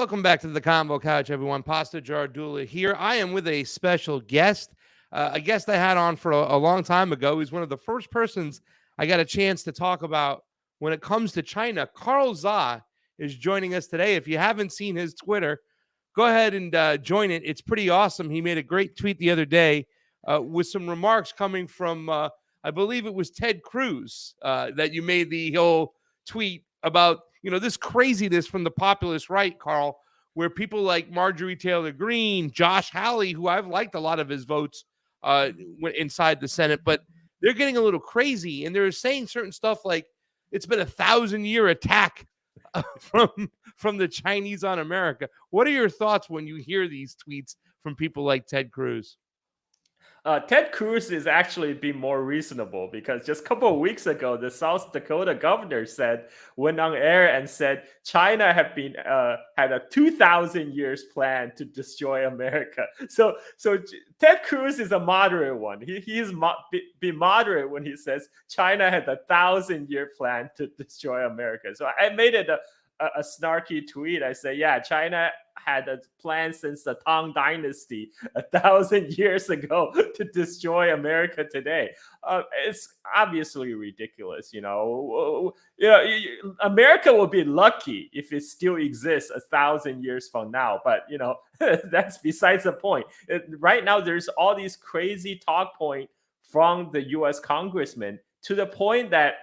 Welcome back to the Convo Couch, everyone. Pasta Jardula here. I am with a special guest, a guest I had on for a long time ago. He's one of the first persons I got a chance to talk about when it comes to China. Carl Za is joining us today. If you haven't seen his Twitter, go ahead and join it. It's pretty awesome. He made a great tweet the other day with some remarks coming from, I believe it was Ted Cruz, that you made the whole tweet about, this craziness from the populist right, Carl, where people like Marjorie Taylor Greene, Josh Hawley, who I've liked a lot of his votes inside the Senate, but they're getting a little crazy. And they're saying certain stuff like it's been 1,000-year attack from the Chinese on America. What are your thoughts when you hear these tweets from people like Ted Cruz? Ted Cruz is actually being more reasonable because just a couple of weeks ago, the South Dakota governor went on air and said China had a 2,000 years plan to destroy America. So Ted Cruz is a moderate one. He's be moderate when he says China had 1,000-year plan to destroy America. So I made it a snarky tweet. I say, yeah, China had a plan since the Tang Dynasty 1,000 years ago to destroy America today. It's obviously ridiculous. America will be lucky if it still exists 1,000 years from now. But that's besides the point. Right now, there's all these crazy talk points from the U.S. congressmen to the point that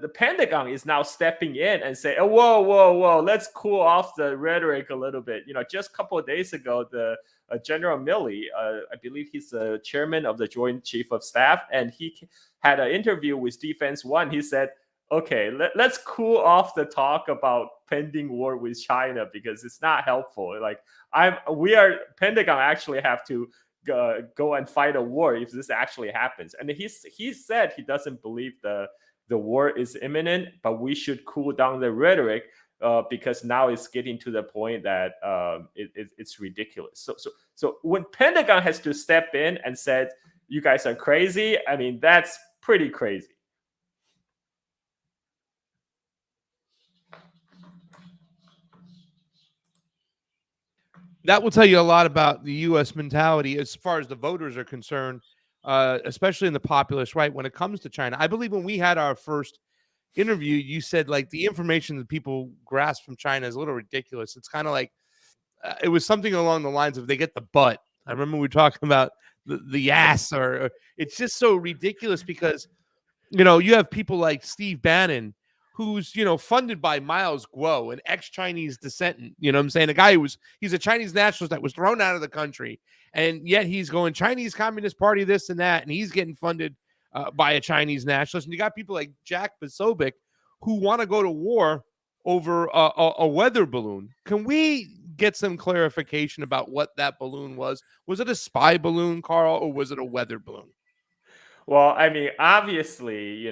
the Pentagon is now stepping in and say, oh, whoa, let's cool off the rhetoric a little bit. Just a couple of days ago, the General Milley, I believe he's the chairman of the Joint Chief of Staff, and he had an interview with Defense One. He said, okay, let's cool off the talk about pending war with China because it's not helpful. Pentagon actually have to go and fight a war if this actually happens. And he said he doesn't believe the war is imminent, but we should cool down the rhetoric because now it's getting to the point that it's ridiculous. So when Pentagon has to step in and said, you guys are crazy, I mean, that's pretty crazy. That will tell you a lot about the U.S. mentality as far as the voters are concerned, especially in the populist right when it comes to China. I believe when we had our first interview, you said like the information that people grasp from China is a little ridiculous. It's kind of like it was something along the lines of they get the butt. I remember we were talking about the ass, or it's just so ridiculous because you have people like Steve Bannon, who's funded by Miles Guo, an ex-Chinese descendant. You know what I'm saying? A guy he's a Chinese nationalist that was thrown out of the country, and yet he's going Chinese Communist Party, this and that, and he's getting funded by a Chinese nationalist. And you got people like Jack Posobiec who want to go to war over a weather balloon. Can we get some clarification about what that balloon was? Was it a spy balloon, Carl, or was it a weather balloon? Well, I mean, obviously,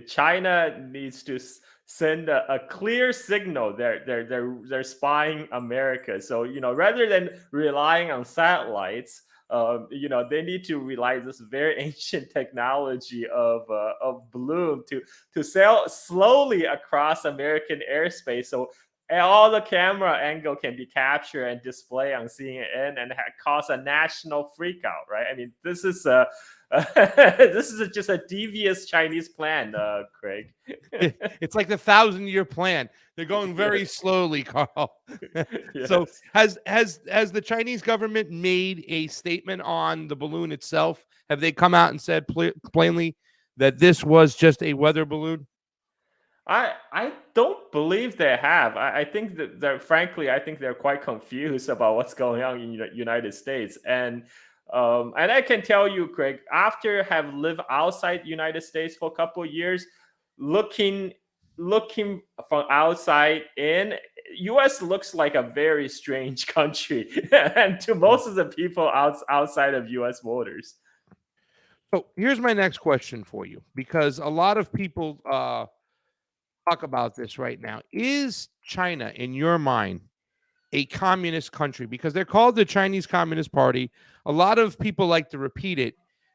China needs to send a clear signal they're spying America. So, rather than relying on satellites, they need to rely this very ancient technology of balloon to sail slowly across American airspace. So all the camera angle can be captured and displayed on CNN and cause a national freakout, right? I mean, this is just a devious Chinese plan, Craig. It's like the 1,000-year plan. They're going very slowly, Carl. Yes. So has the Chinese government made a statement on the balloon itself? Have they come out and said plainly that this was just a weather balloon? I don't believe they have. I think that they're quite confused about what's going on in the United States. And I can tell you, Craig, after have lived outside the United States for a couple of years, looking from outside in, U.S. looks like a very strange country, and to most of the people outside of U.S. borders. So here's my next question for you, because a lot of people talk about this right now. Is China, in your mind, a communist country? Because they're called the Chinese Communist Party. A lot of people like to repeat it,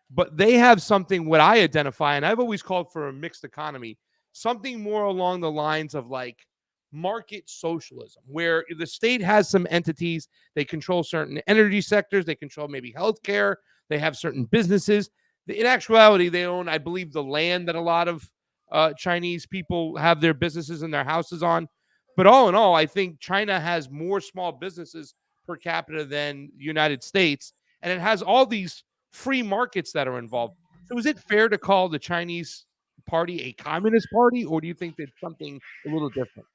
but they have something what I identify, and I've always called for a mixed economy, something more along the lines of like market socialism, where the state has some entities, they control certain energy sectors, they control maybe healthcare, they have certain businesses. In actuality, they own, I believe, the land that a lot of Chinese people have their businesses and their houses on. But all in all, I think China has more small businesses per capita than the United States, and it has all these free markets that are involved. So is it fair to call the Chinese party a communist party, or do you think that something a little different?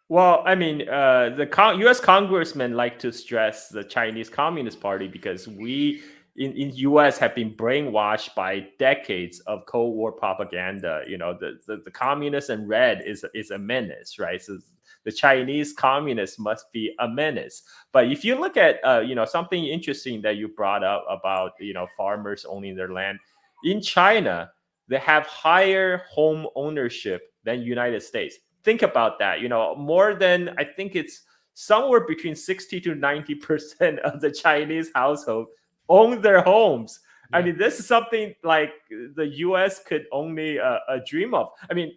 Well, I mean, U.S. congressmen like to stress the Chinese Communist Party because we in U.S. have been brainwashed by decades of Cold War propaganda. You know, the communists and red is a menace, right? So the Chinese communists must be a menace. But if you look at something interesting that you brought up about farmers owning their land in China, they have higher home ownership than United States. Think about that. More than, I think it's somewhere between 60 to 90% of the Chinese household own their homes. Yeah. I mean, this is something like the US could only dream of. I mean,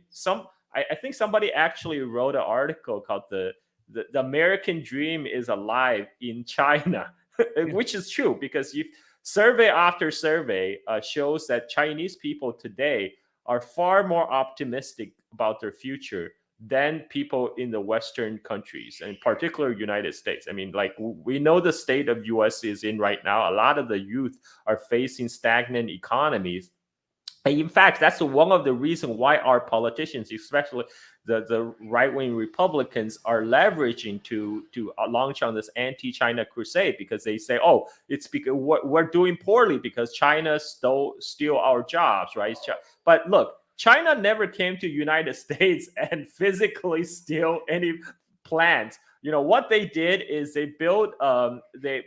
I think somebody actually wrote an article called the American Dream is Alive in China, which is true because survey after survey shows that Chinese people today are far more optimistic about their future than people in the Western countries, and in particular United States. I mean, like we know the state of US is in right now. A lot of the youth are facing stagnant economies. And in fact, that's one of the reasons why our politicians, especially the right-wing Republicans, are leveraging to launch on this anti-China crusade, because they say, oh, it's because we're doing poorly because China steal our jobs, right? But look, China never came to United States and physically steal any plants. What they did is they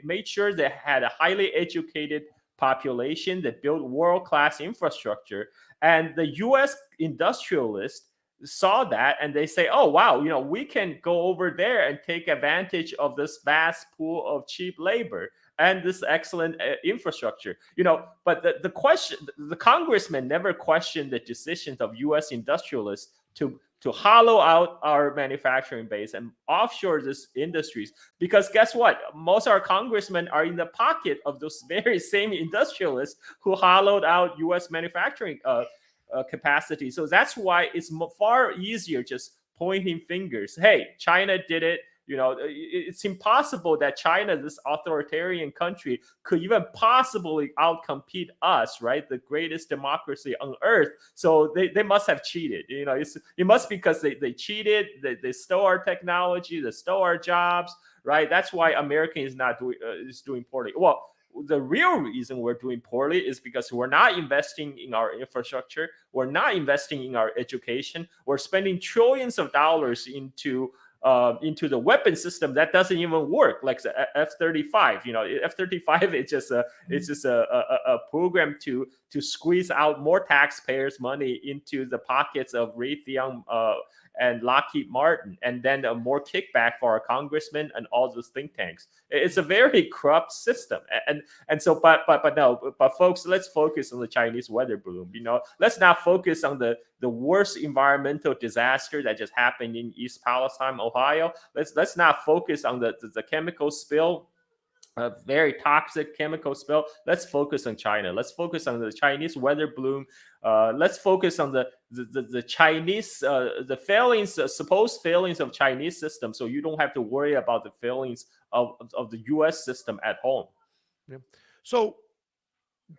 made sure they had a highly educated population that built world-class infrastructure. And the US industrialists saw that and they say, oh, wow, we can go over there and take advantage of this vast pool of cheap labor and this excellent infrastructure. But the congressman never questioned the decisions of US industrialists to hollow out our manufacturing base and offshore these industries. Because guess what? Most of our congressmen are in the pocket of those very same industrialists who hollowed out US manufacturing capacity. So that's why it's far easier just pointing fingers. Hey, China did it. It's impossible that China, this authoritarian country, could even possibly outcompete us, right? The greatest democracy on earth. So they must have cheated. It must be because they cheated, they stole our technology, they stole our jobs, right? That's why America is doing poorly. Well, the real reason we're doing poorly is because we're not investing in our infrastructure. We're not investing in our education. We're spending trillions of dollars into the weapon system that doesn't even work, like the F-35. F-35 it's just a program to squeeze out more taxpayers' money into the pockets of Raytheon and Lockheed Martin, and then more kickback for our congressmen and all those think tanks. It's a very corrupt system, and so but folks, let's focus on the Chinese weather balloon. Let's not focus on the worst environmental disaster that just happened in East Palestine, Ohio. Let's not focus on the chemical spill, a very toxic chemical spill. Let's focus on China. Let's focus on the Chinese weather balloon. Let's focus on the Chinese the failings, supposed failings of Chinese system, so you don't have to worry about the failings of the U.S. system at home. Yeah. So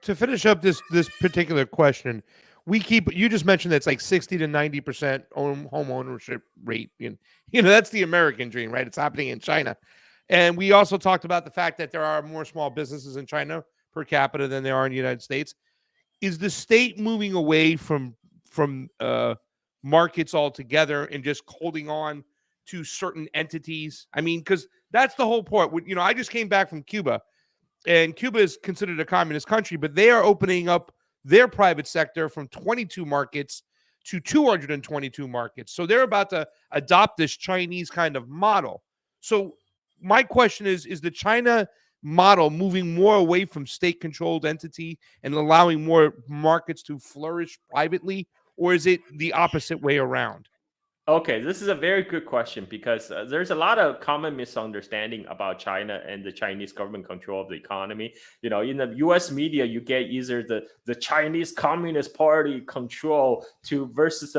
to finish up this particular question, you just mentioned that it's like 60 to 90% home ownership rate. That's the American dream, right? It's happening in China. And we also talked about the fact that there are more small businesses in China per capita than there are in the United States. Is the state moving away from markets altogether and just holding on to certain entities? I mean, because that's the whole point. I just came back from Cuba, and Cuba is considered a communist country, but they are opening up their private sector from 22 markets to 222 markets. So they're about to adopt this Chinese kind of model. So my question is the China model moving more away from state-controlled entity and allowing more markets to flourish privately, or is it the opposite way around? Okay, this is a very good question because there's a lot of common misunderstanding about China and the Chinese government control of the economy. In the U.S. media, you get either the Chinese Communist Party control to versus,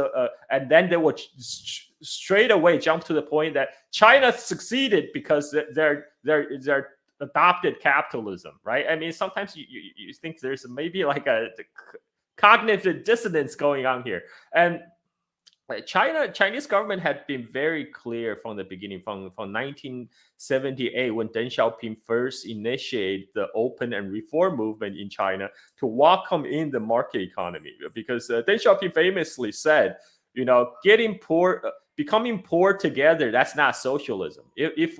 and then they would straight away jump to the point that China succeeded because they're adopted capitalism, right? I mean, sometimes you think there's maybe like a cognitive dissonance going on here, and Chinese government had been very clear from the beginning, from 1978, when Deng Xiaoping first initiated the open and reform movement in China to welcome in the market economy. Because Deng Xiaoping famously said, getting poor, becoming poor together, that's not socialism. If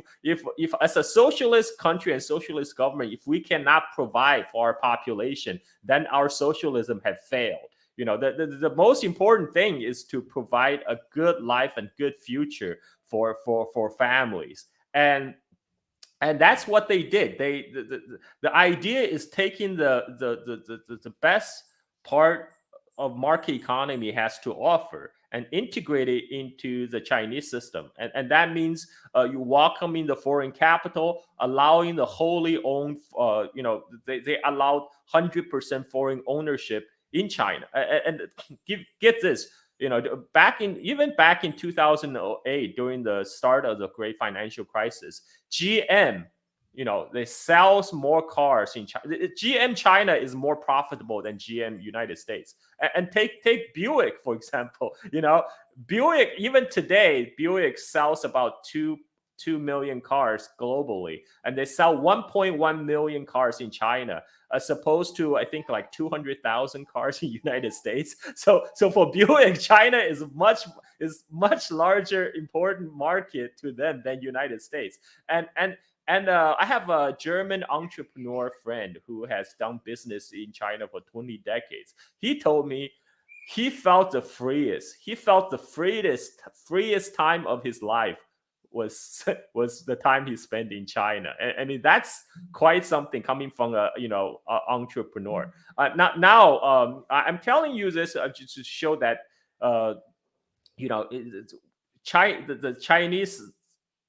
as a socialist country and socialist government, if we cannot provide for our population, then our socialism had failed. The most important thing is to provide a good life and good future for families, and that's what they did. The idea is taking the best part of market economy has to offer and integrate it into the Chinese system, and that means you welcoming the foreign capital, allowing the wholly owned, they allowed 100% foreign ownership in China. And get this, back in 2008, during the start of the great financial crisis, GM, they sells more cars in China. GM China is more profitable than GM United States. And take Buick, for example. Buick, even today, Buick sells about 2 million cars globally, and they sell 1.1 million cars in China, as opposed to, I think, like 200,000 cars in United States. So for Buick, China is much larger important market to them than United States. And I have a German entrepreneur friend who has done business in China for 20 decades. He told me he felt the freest. He felt the freest time of his life was the time he spent in China. I mean, that's quite something coming from a entrepreneur. Now, I'm telling you this just to show that the Chinese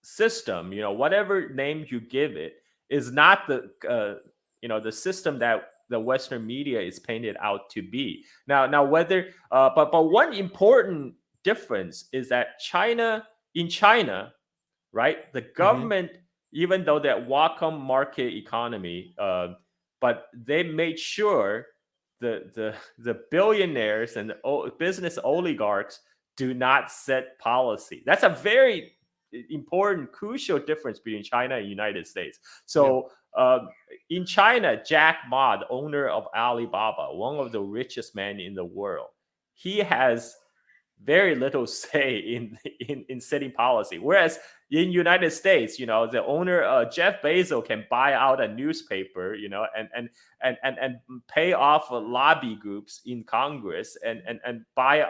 system, whatever name you give it, is not the system that the Western media is painted out to be. Now whether but one important difference is that in China, right, the government, even though they welcome market economy, but they made sure the billionaires and the business oligarchs do not set policy. That's a very important, crucial difference between China and United States. So in China, Jack Ma, the owner of Alibaba, one of the richest men in the world, he has very little say in setting policy. Whereas in United States, the owner, Jeff Bezos, can buy out a newspaper, and pay off lobby groups in Congress and buy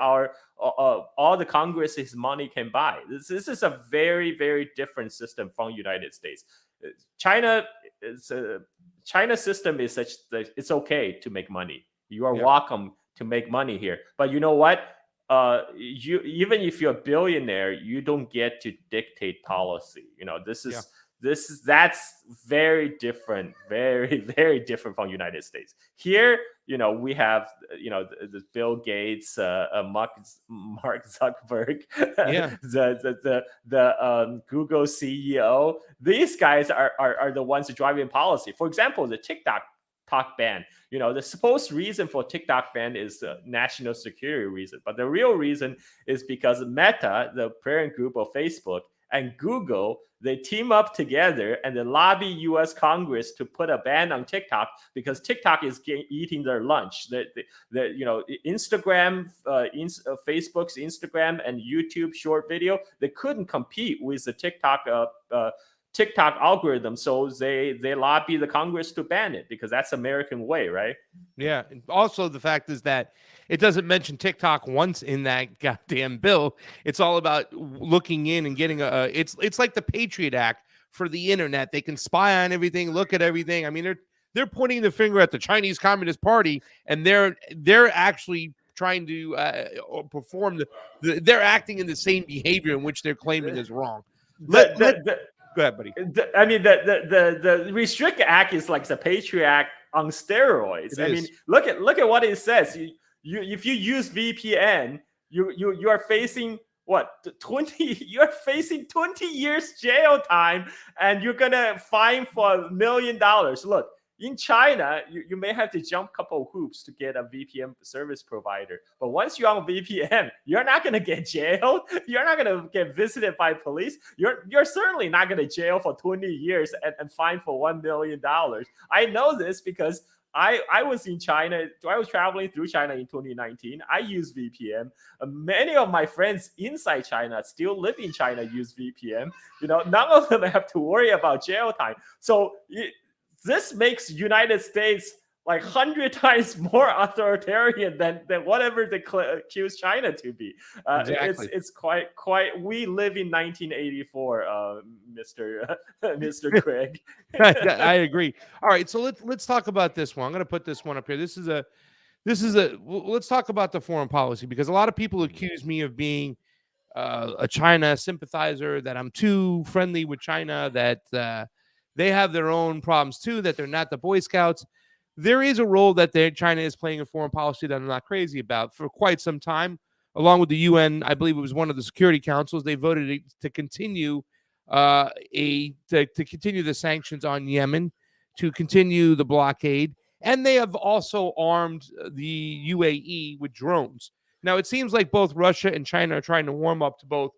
all the Congress his money can buy. This is a very, very different system from United States. China system is such that it's okay to make money. You are welcome to make money here. But you know what? You, even if you're a billionaire, you don't get to dictate policy. That's very different, very, very different from United States. Here, we have the Bill Gates, Mark Zuckerberg, the Google CEO. These guys are the ones driving policy. For example, the TikTok ban. The supposed reason for TikTok ban is national security reason, but the real reason is because Meta, the parent group of Facebook, and Google, they team up together and they lobby U.S. Congress to put a ban on TikTok because TikTok is eating their lunch. Instagram, Facebook's Instagram and YouTube short video, they couldn't compete with the TikTok algorithm, so they lobby the Congress to ban it because that's American way, right? Yeah. And also, the fact is that it doesn't mention TikTok once in that goddamn bill. It's all about looking in and getting it's like the Patriot Act for the internet. They can spy on everything, look at everything. I mean, they're pointing the finger at the Chinese Communist Party, and they're actually trying to or perform they're acting in the same behavior in which they're claiming is wrong. Go ahead, buddy. The Restrict Act is like the Patriot Act on steroids. I mean, look at what it says. If you use VPN, you are facing what 20 you're facing 20 years jail time, and you're gonna fine for $1 million. Look, in China, you may have to jump a couple of hoops to get a VPN service provider. But once you're on VPN, you're not going to get jailed. You're not going to get visited by police. You're certainly not going to jail for 20 years and fine for $1 million. I know this because I was in China. I was traveling through China in 2019. I use VPN. Many of my friends inside China still live in China use VPN. None of them have to worry about jail time. So this makes United States like 100 times more authoritarian than whatever they accuse China to be. Exactly. It's quite. We live in 1984, Mr. Craig. I agree. All right, so let's talk about this one. I'm going to put this one up here. Let's talk about the foreign policy, because a lot of people accuse me of being a China sympathizer, that I'm too friendly with China, that they have their own problems too, that they're not the Boy Scouts. There is a role that China is playing in foreign policy that I'm not crazy about. For quite some time, along with the UN, I believe it was one of the Security Councils, they voted to continue continue the sanctions on Yemen, to continue the blockade, and they have also armed the UAE with drones. Now, it seems like both Russia and China are trying to warm up to both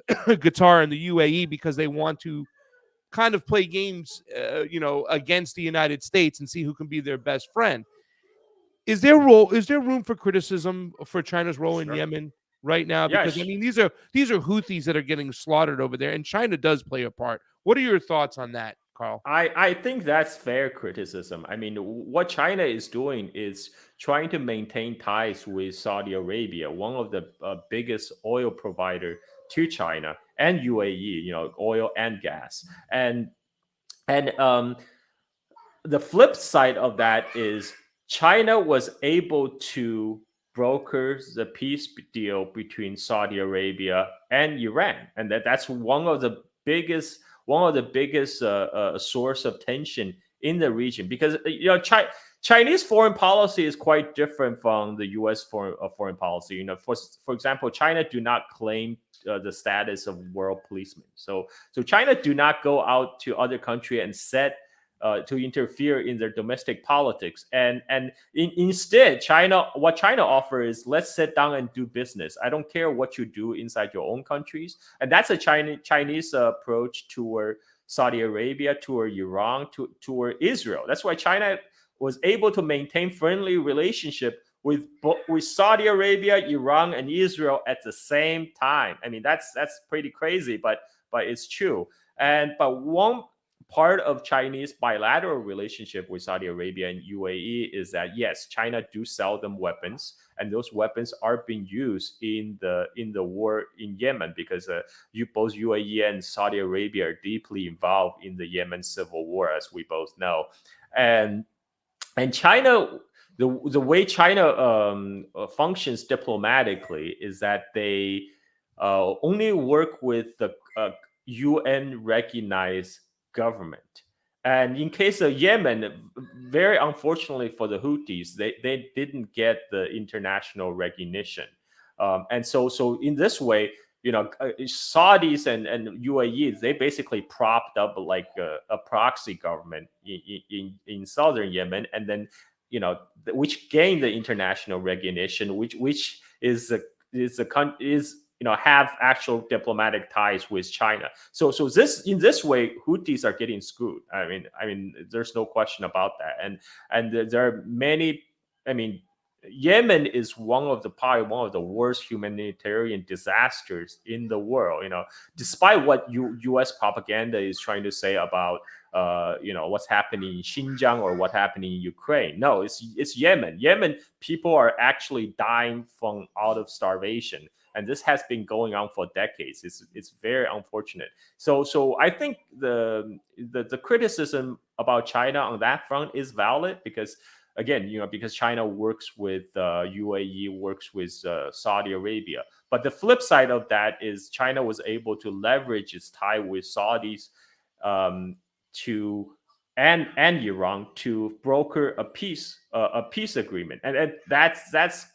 Qatar and the UAE, because they want to kind of play games, against the United States and see who can be their best friend. Is there room for criticism for China's role in Yemen right now? Because I mean, these are Houthis that are getting slaughtered over there, and China does play a part. What are your thoughts on that, Carl? I think that's fair criticism. I mean, what China is doing is trying to maintain ties with Saudi Arabia, one of the biggest oil provider to China and UAE, oil and gas. And the flip side of that is China was able to broker the peace deal between Saudi Arabia and Iran, and that's one of the biggest source of tension in the region, because Chinese foreign policy is quite different from the U.S. foreign policy. For example, China do not claim the status of world policeman. So China do not go out to other country and to interfere in their domestic politics. And instead, what China offers is, let's sit down and do business. I don't care what you do inside your own countries. And that's a Chinese approach toward Saudi Arabia, toward Iran, toward Israel. That's why China was able to maintain friendly relationship with Saudi Arabia, Iran, and Israel at the same time. I mean, that's pretty crazy, but it's true. But one part of Chinese bilateral relationship with Saudi Arabia and UAE is that, yes, China do sell them weapons, and those weapons are being used in the war in Yemen, because both UAE and Saudi Arabia are deeply involved in the Yemen civil war, as we both know. And China, the way China functions diplomatically is that they only work with the UN recognized government. And in case of Yemen, very unfortunately for the Houthis, they didn't get the international recognition. And so in this way, Saudis and UAE, they basically propped up like a proxy government in southern Yemen, and then which gained the international recognition, which have actual diplomatic ties with China. So in this way, Houthis are getting screwed. I mean, there's no question about that. And there are many. I mean, Yemen is probably one of the worst humanitarian disasters in the world. Despite what U.S. propaganda is trying to say about what's happening in Xinjiang or what happened in Ukraine. No, it's Yemen. Yemen people are actually dying out of starvation, and this has been going on for decades. It's very unfortunate. So I think the criticism about China on that front is valid, because again, because China works with UAE, works with Saudi Arabia. But the flip side of that is China was able to leverage its tie with Saudis um, to and Iran to broker a peace agreement, and that's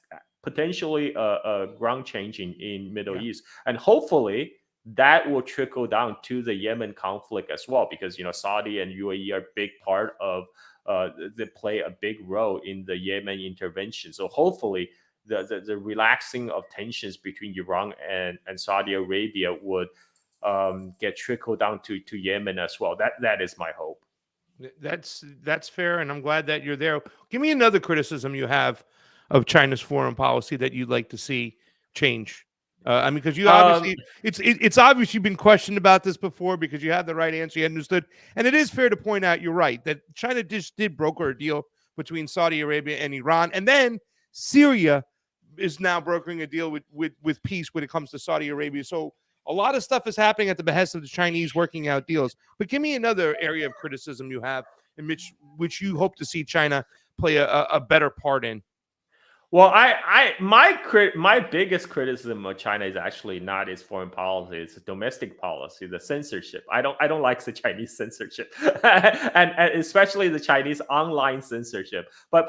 potentially a ground changing in Middle Yeah. East, and hopefully that will trickle down to the Yemen conflict as well, because Saudi and UAE are a big part of they play a big role in the Yemen intervention. So hopefully the relaxing of tensions between Iran and Saudi Arabia would get trickled down to Yemen as well. That is my hope. That's fair, and I'm glad that you're there. Give me another criticism you have of China's foreign policy that you'd like to see change. I mean, because you Um, obviously, it's obvious you've been questioned about this before because you had the right answer, you understood, and it is fair to point out you're right that China just did broker a deal between Saudi Arabia and Iran, and then Syria is now brokering a deal with peace when it comes to Saudi Arabia. So a lot of stuff is happening at the behest of the Chinese working out deals. But give me another area of criticism you have in which you hope to see China play a better part in. Well, my biggest criticism of China is actually not its foreign policy; it's domestic policy, the censorship. I don't like the Chinese censorship, and especially the Chinese online censorship. But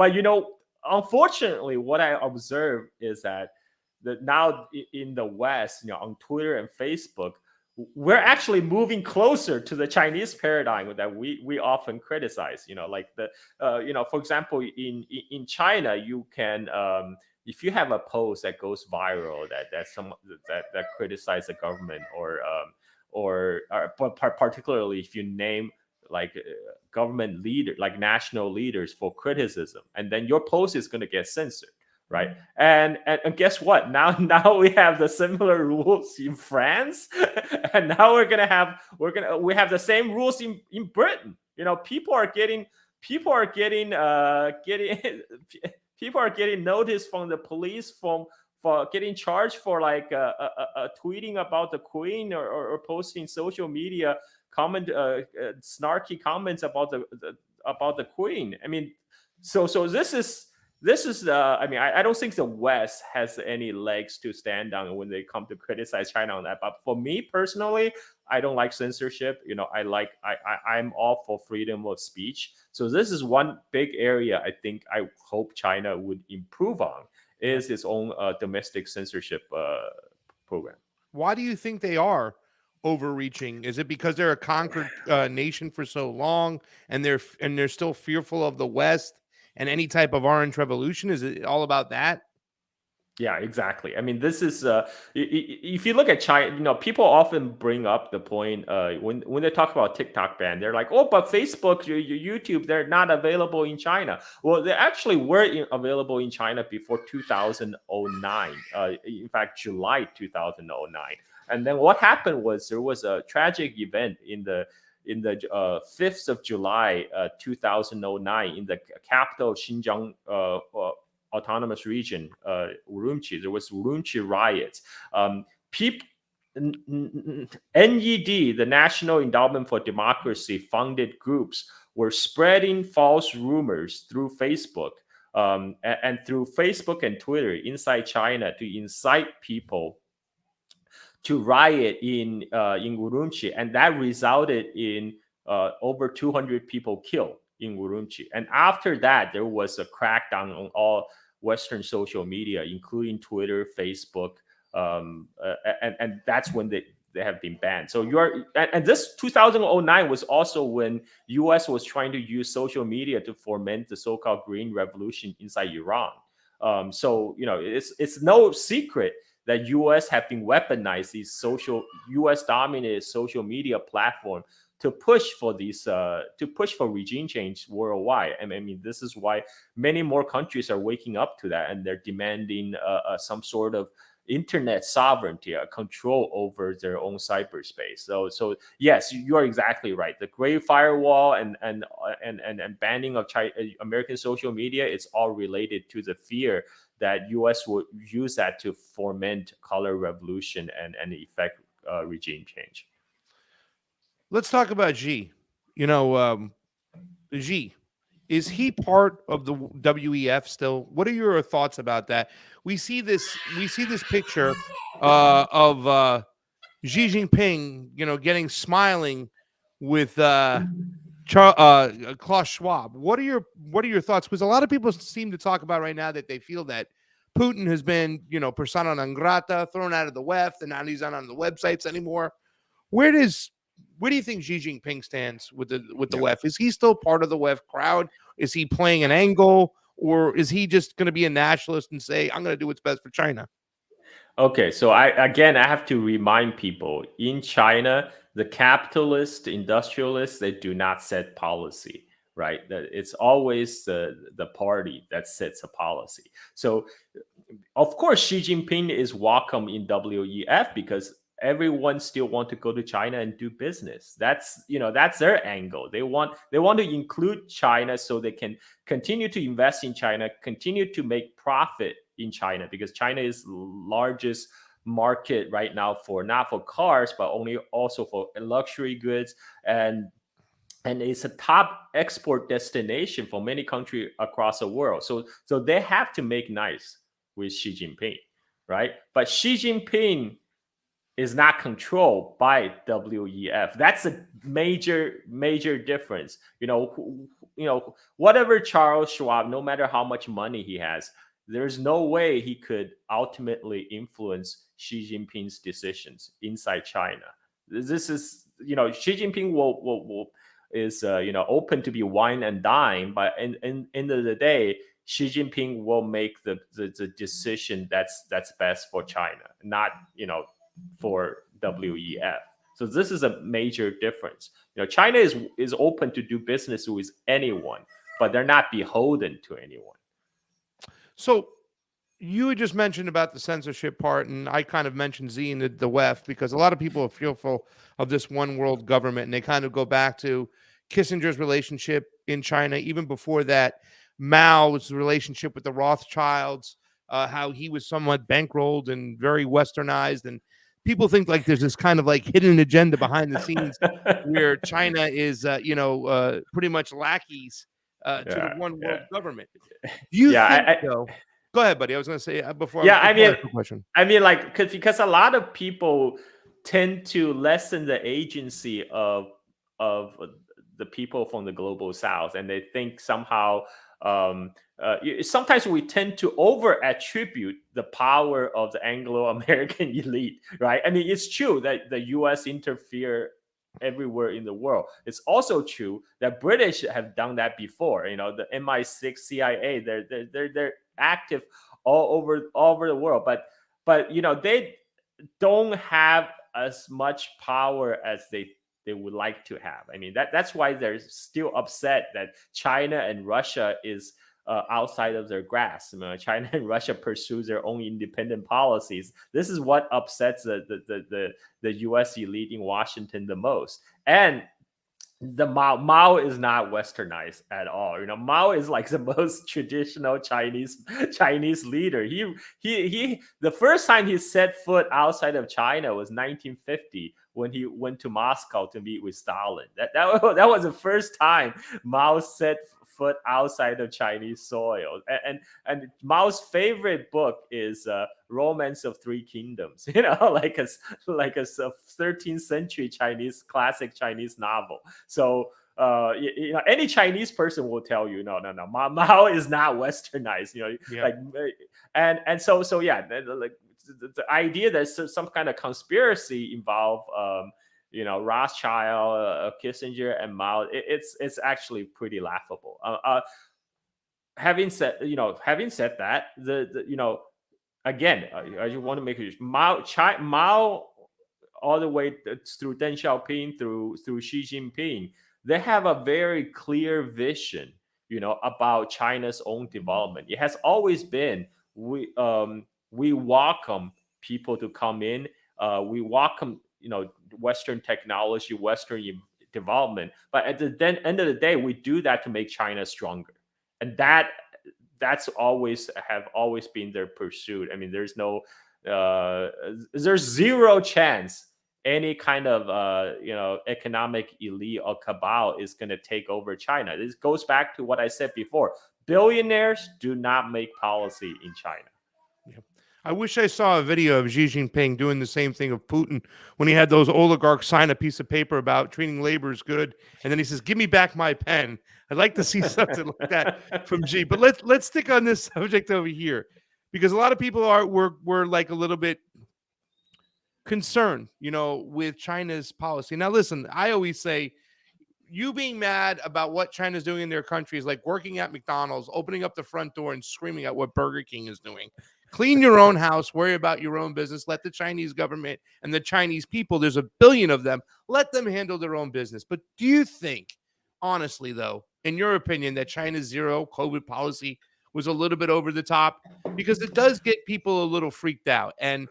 unfortunately, what I observe is that now in the West, on Twitter and Facebook, we're actually moving closer to the Chinese paradigm that we often criticize. Like for example, in China, you can if you have a post that goes viral that criticize the government, or particularly if you name like government leader, like national leaders for criticism, and then your post is going to get censored, right? And guess what? Now we have the similar rules in France, and now we have the same rules in Britain. People are getting people are getting noticed from the police for getting charged for like tweeting about the Queen, or posting social media snarky comments about the Queen. I mean, so this is I mean, I don't think the West has any legs to stand on when they come to criticize China on that. But for me personally, I don't like censorship. I'm all for freedom of speech. So this is one big area I hope China would improve on, Yeah. is its own domestic censorship program. Why do you think they are overreaching? Is it because they're a conquered nation for so long, and they're still fearful of the West and any type of orange revolution? Is it all about that? Yeah, exactly. I mean, this is if you look at China, people often bring up the point when they talk about TikTok ban, they're like, "Oh, but Facebook, YouTube, they're not available in China." Well, they actually were available in China before 2009. In fact, July 2009. And then what happened was there was a tragic event in the 5th of July 2009 in the capital of Xinjiang autonomous region, Urumqi. There was Urumqi riots. People, NED, the National Endowment for Democracy funded groups, were spreading false rumors through Facebook, and through Facebook and Twitter inside China to incite people to riot in Urumqi, and that resulted in over 200 people killed in Urumqi. And after that, there was a crackdown on all Western social media, including Twitter, Facebook, and that's when they have been banned. So and this 2009 was also when U.S. was trying to use social media to foment the so-called Green Revolution inside Iran. So it's no secret that U.S. have been weaponized these U.S. dominated social media platform to push for regime change worldwide. And I mean, this is why many more countries are waking up to that, and they're demanding some sort of internet sovereignty, control over their own cyberspace. So yes, you are exactly right. The Great Firewall and banning of American social media, it's all related to the fear that U.S. will use that to foment color revolution and effect regime change. Let's talk about Xi. Xi. Is he part of the WEF still? What are your thoughts about that? We see this picture of Xi Jinping, getting smiling with Klaus Schwab. What are your thoughts? Because a lot of people seem to talk about right now that they feel that Putin has been, persona non grata, thrown out of the WEF, and now he's not on the websites anymore. Where do you think Xi Jinping stands with the WEF? Is he still part of the WEF crowd? Is he playing an angle, or is he just going to be a nationalist and say, "I'm going to do what's best for China"? Okay, so I have to remind people in China, the capitalist industrialists, they do not set policy, right? That it's always the party that sets a policy. So of course Xi Jinping is welcome in WEF because everyone still want to go to China and do business. That's their angle. They want to include China so they can continue to invest in China, continue to make profit in China, because China is largest market right now for not for cars but only also for luxury goods, and it's a top export destination for many countries across the world. So they have to make nice with Xi Jinping, right? But Xi Jinping is not controlled by WEF. That's a major difference. Whatever Charles Schwab, no matter how much money he has, there's no way he could ultimately influence Xi Jinping's decisions inside China. This is, Xi Jinping will is open to be wine and dine, but in end of the day, Xi Jinping will make the decision that's best for China, not for WEF. So this is a major difference. China is open to do business with anyone, but they're not beholden to anyone. So you had just mentioned about the censorship part, and I kind of mentioned Z and the WEF because a lot of people are fearful of this one world government, and they kind of go back to Kissinger's relationship in China, even before that, Mao's relationship with the Rothschilds, how he was somewhat bankrolled and very westernized, and people think like there's this kind of like hidden agenda behind the scenes where China is, pretty much lackeys to the one world government. Do you think though? Go ahead, buddy. I was going to say before. Yeah, I ask a question. like because a lot of people tend to lessen the agency of the people from the global south, and they think somehow sometimes we tend to over attribute the power of the Anglo-American elite, right? I mean, it's true that the US interfere everywhere in the world. It's also true that British have done that before. The MI6, CIA, they're active all over the world, but they don't have as much power as they would like to have. I mean, that's why they're still upset that China and Russia is outside of their grasp. China and Russia pursue their own independent policies. This is what upsets the U.S. elite in Washington the most. And the Mao is not westernized at all. Mao is like the most traditional Chinese leader. He the first time he set foot outside of China was 1950 when he went to Moscow to meet with Stalin. That was the first time Mao set foot outside of Chinese soil. And Mao's favorite book is Romance of Three Kingdoms. Like a 13th century classic Chinese novel. So any Chinese person will tell you, no, Mao is not westernized. Yeah. Like, so yeah, like the idea that some kind of conspiracy involved, Rothschild, Kissinger, and Mao, it's actually pretty laughable. Having said that, again, I just want to make it Mao all the way through Deng Xiaoping, through Xi Jinping, they have a very clear vision, about China's own development. It has always been we welcome people to come in. We welcome Western technology, Western development, but at the end of the day, we do that to make China stronger, and that's always been their pursuit. I mean, there's zero chance any kind of economic elite or cabal is going to take over China. This goes back to what I said before. Billionaires do not make policy in China. Yeah. I wish I saw a video of Xi Jinping doing the same thing of Putin when he had those oligarchs sign a piece of paper about treating labor as good, and then he says, "Give me back my pen." I'd like to see something like that from Xi. But let's stick on this subject over here, because a lot of people were like a little bit concerned, with China's policy. Now, listen, I always say, you being mad about what China's doing in their country is like working at McDonald's, opening up the front door and screaming at what Burger King is doing. Clean your own house, worry about your own business. Let the Chinese government and the Chinese people, there's a billion of them, let them handle their own business. But do you think, honestly, though, in your opinion, that China's zero COVID policy was a little bit over the top? Because it does get people a little freaked out. And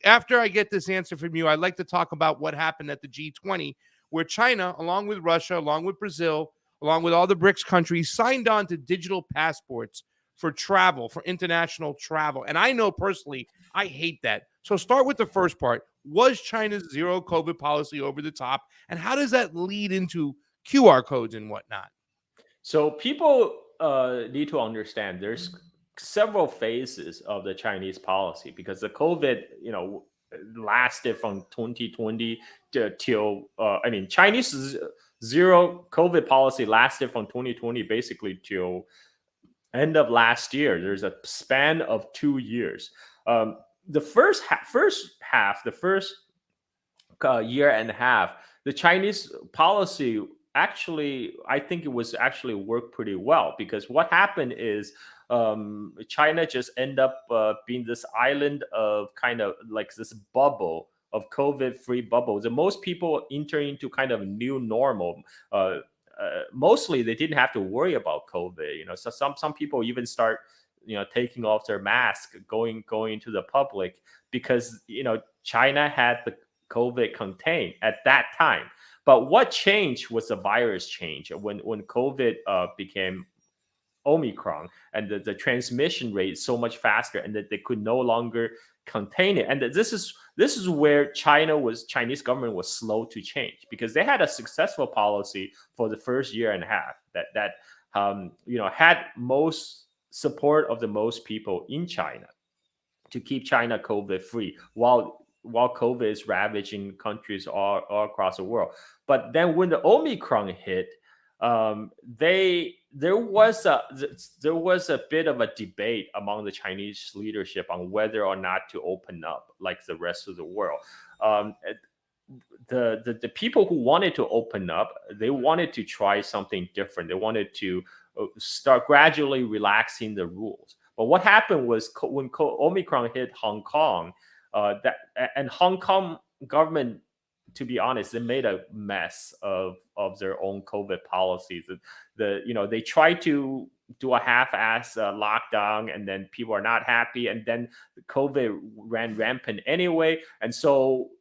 after I get this answer from you, I'd like to talk about what happened at the G20, where China, along with Russia, along with Brazil, along with all the BRICS countries, signed on to digital passports for travel, for international travel. And I know personally, I hate that. So start with the first part. Was China's zero COVID policy over the top? And how does that lead into QR codes and whatnot? So people need to understand there's several phases of the Chinese policy, because the COVID, lasted from 2020 till Chinese zero COVID policy lasted from 2020 basically till end of last year. There's a span of 2 years. The first year and a half, the Chinese policy actually, I think it was actually worked pretty well, because what happened is China just end up being this island of kind of like this bubble of COVID-free bubbles. And most people enter into kind of new normal. Mostly they didn't have to worry about COVID. So some people even start taking off their mask, going to the public, because China had the COVID contained at that time. But what changed was the virus change when COVID became Omicron, and the transmission rate is so much faster, and that they could no longer contain it. And this is where Chinese government was slow to change, because they had a successful policy for the first year and a half that had most support of the most people in China to keep China COVID free while COVID is ravaging countries all across the world. But then when the Omicron hit, there was a bit of a debate among the Chinese leadership on whether or not to open up like the rest of the world. The people who wanted to open up, they wanted to try something different. They wanted to start gradually relaxing the rules. But what happened was when Omicron hit Hong Kong, and Hong Kong government, to be honest, they made a mess of their own COVID policies. They tried to do a half-ass lockdown, and then people are not happy, and then COVID ran rampant anyway. And so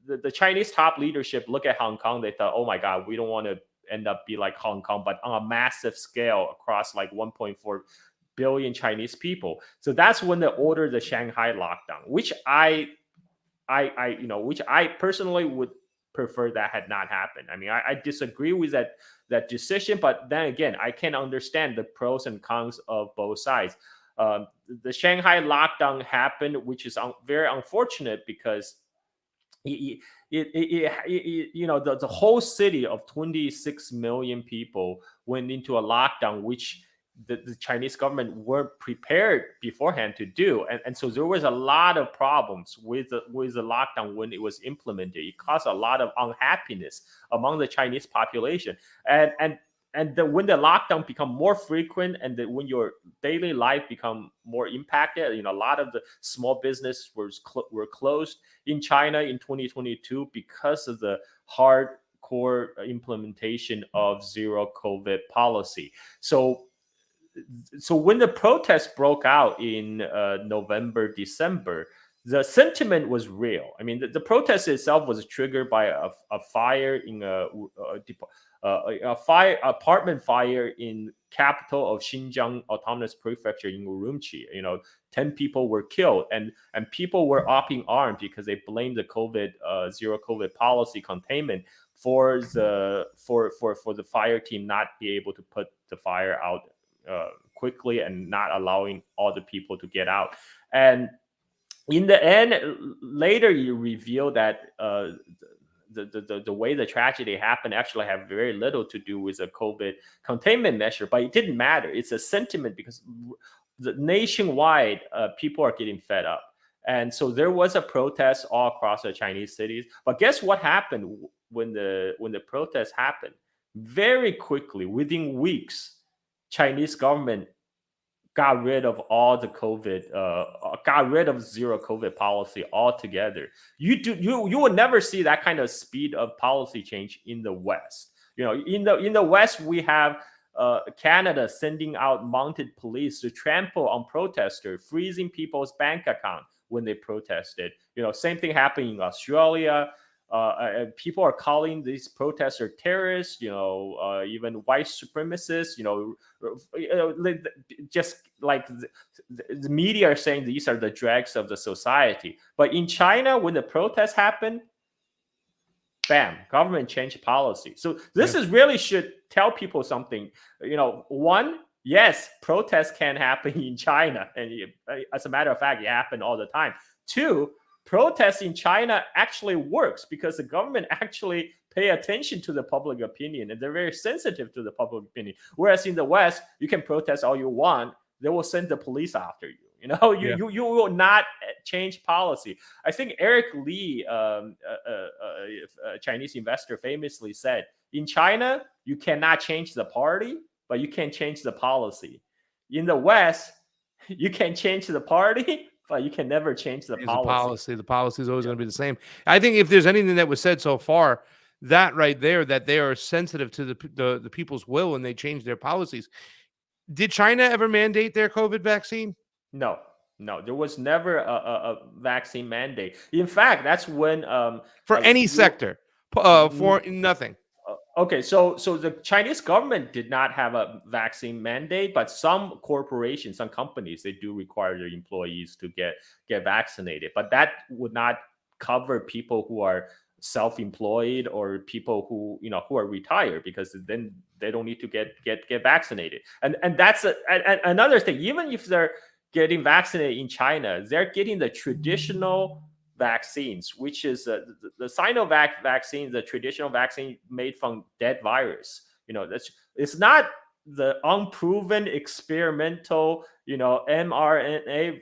the Chinese top leadership look at Hong Kong. They thought, oh my God, we don't want to end up be like Hong Kong, but on a massive scale across like 1.4 billion Chinese people. So that's when they ordered the Shanghai lockdown, which I personally would prefer that had not happened. I mean, I disagree with that decision, but then again, I can understand the pros and cons of both sides. The Shanghai lockdown happened, which is very unfortunate, because the whole city of 26 million people went into a lockdown, which the Chinese government weren't prepared beforehand to do. And so there was a lot of problems with the lockdown when it was implemented. It caused a lot of unhappiness among the Chinese population. And when the lockdown become more frequent, and when your daily life become more impacted, a lot of the small business were closed in China in 2022 because of the hardcore implementation of zero COVID policy. So when the protests broke out in November, December, the sentiment was real. I mean, the protest itself was triggered by a fire in apartment fire in capital of Xinjiang Autonomous Prefecture in Urumqi. 10 people were killed, and people were up in arms because they blamed the zero COVID policy containment for the fire team not be able to put the fire out quickly and not allowing all the people to get out. And in the end, later you reveal that the way the tragedy happened actually have very little to do with the COVID containment measure, but it didn't matter. It's a sentiment because nationwide, people are getting fed up. And so there was a protest all across the Chinese cities. But guess what happened when the protest happened? Very quickly, within weeks, Chinese government got rid of all the COVID, got rid of zero COVID policy altogether. You would never see that kind of speed of policy change in the West. In the West, we have Canada sending out mounted police to trample on protesters, freezing people's bank account when they protested. Same thing happened in Australia. People are calling these protesters terrorists, even white supremacists, just like the media are saying these are the dregs of the society. But in China, when the protests happen, bam, government changed policy. So this is really should tell people something. One, yes, protests can happen in China. And as a matter of fact, it happened all the time. Two, protest in China actually works because the government actually pay attention to the public opinion and they're very sensitive to the public opinion. Whereas in the West, you can protest all you want. They will send the police after you. You will not change policy. I think Eric Lee, a Chinese investor, famously said, in China, you cannot change the party, but you can change the policy. In the West, you can change the party, but you can never change the policy. The policy is always going to be the same. I think if there's anything that was said so far, that right there, that they are sensitive to the people's will and they change their policies. Did China ever mandate their COVID vaccine? No, there was never a vaccine mandate. In fact, that's when for any sector, for nothing. Okay, so the Chinese government did not have a vaccine mandate, but some corporations, some companies, they do require their employees to get vaccinated. But that would not cover people who are self-employed or people who are retired, because then they don't need to get vaccinated. And that's another thing. Even if they're getting vaccinated in China, they're getting the traditional vaccines, which is the Sinovac vaccine, the traditional vaccine made from dead virus. It's not the unproven experimental, mRNA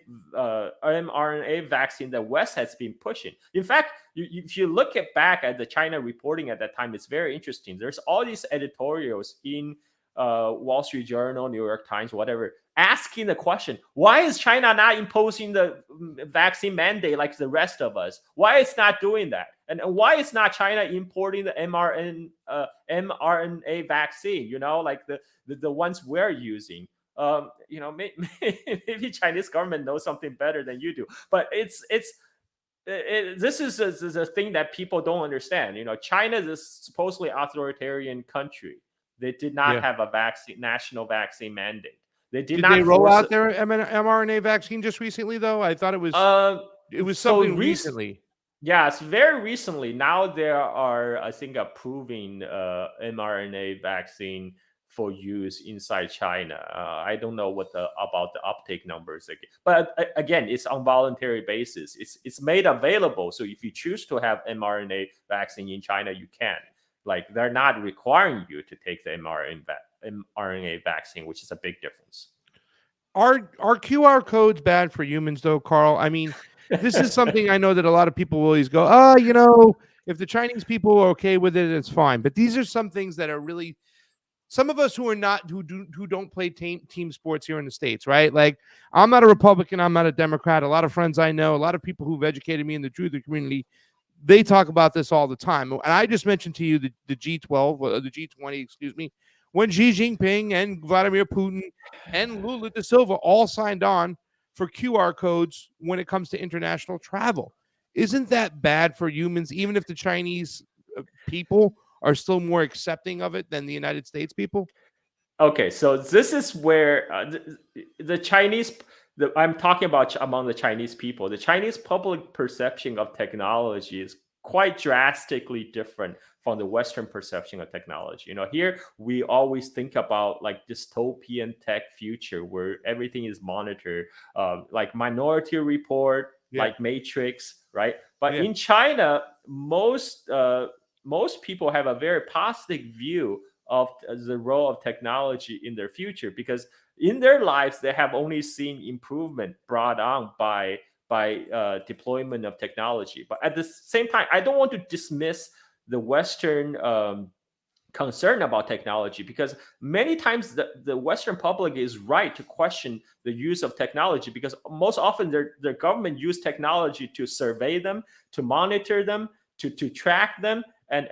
vaccine that West has been pushing. In fact, if you look back at the China reporting at that time, it's very interesting. There's all these editorials in Wall Street Journal, New York Times, whatever, asking the question, why is China not imposing the vaccine mandate like the rest of us? Why it's not doing that? And why is not China importing the mRNA vaccine, like the ones we're using? Maybe Chinese government knows something better than you do. But this is a thing that people don't understand. China is a supposedly authoritarian country. They did not have a national vaccine mandate. Did they roll out their mRNA vaccine just recently, though? I thought it was something recently. Yes, very recently. Now there are, I think, approving mRNA vaccine for use inside China. I don't know about the uptake numbers again, but again, it's on voluntary basis. It's made available, so if you choose to have mRNA vaccine in China, you can. Like, they're not requiring you to take the mRNA vaccine, which is a big difference. Are QR codes bad for humans, though, Carl? I mean, this is something I know that a lot of people will always go, if the Chinese people are okay with it, it's fine. But these are some things that are really, some of us who don't play team sports here in the States, right? Like, I'm not a Republican, I'm not a Democrat. A lot of friends I know, a lot of people who've educated me in the truther community, they talk about this all the time. And I just mentioned to you the G12, the G20, excuse me, when Xi Jinping and Vladimir Putin and Lula da Silva all signed on for QR codes when it comes to international travel. Isn't that bad for humans, even if the Chinese people are still more accepting of it than the United States people? Okay, so this is where the Chinese, I'm talking about among the Chinese people, the Chinese public perception of technology is quite drastically different from the Western perception of technology. Here we always think about like dystopian tech future where everything is monitored, like Minority Report, Yeah, like Matrix, right? But yeah, in China, most people have a very positive view of the role of technology in their future, because in their lives they have only seen improvement brought on by deployment of technology. But at the same time, I don't want to dismiss the Western concern about technology, because many times the Western public is right to question the use of technology, because most often their government use technology to survey them, to monitor them, to track them, and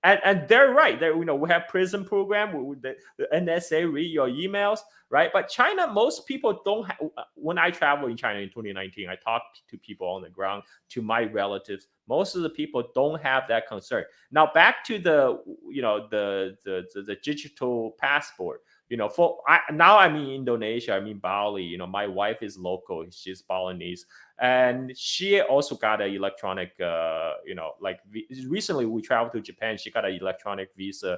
and they're right. We have prison program with the NSA read your emails, right? But China, most people don't. When I travel in China in 2019, I talked to people on the ground, to my relatives. Most of the people don't have that concern. Now back to the digital passport. Now I'm in Indonesia. I'm in Bali. My wife is local. She's Balinese, and she also got an electronic. Like recently we traveled to Japan. She got an electronic visa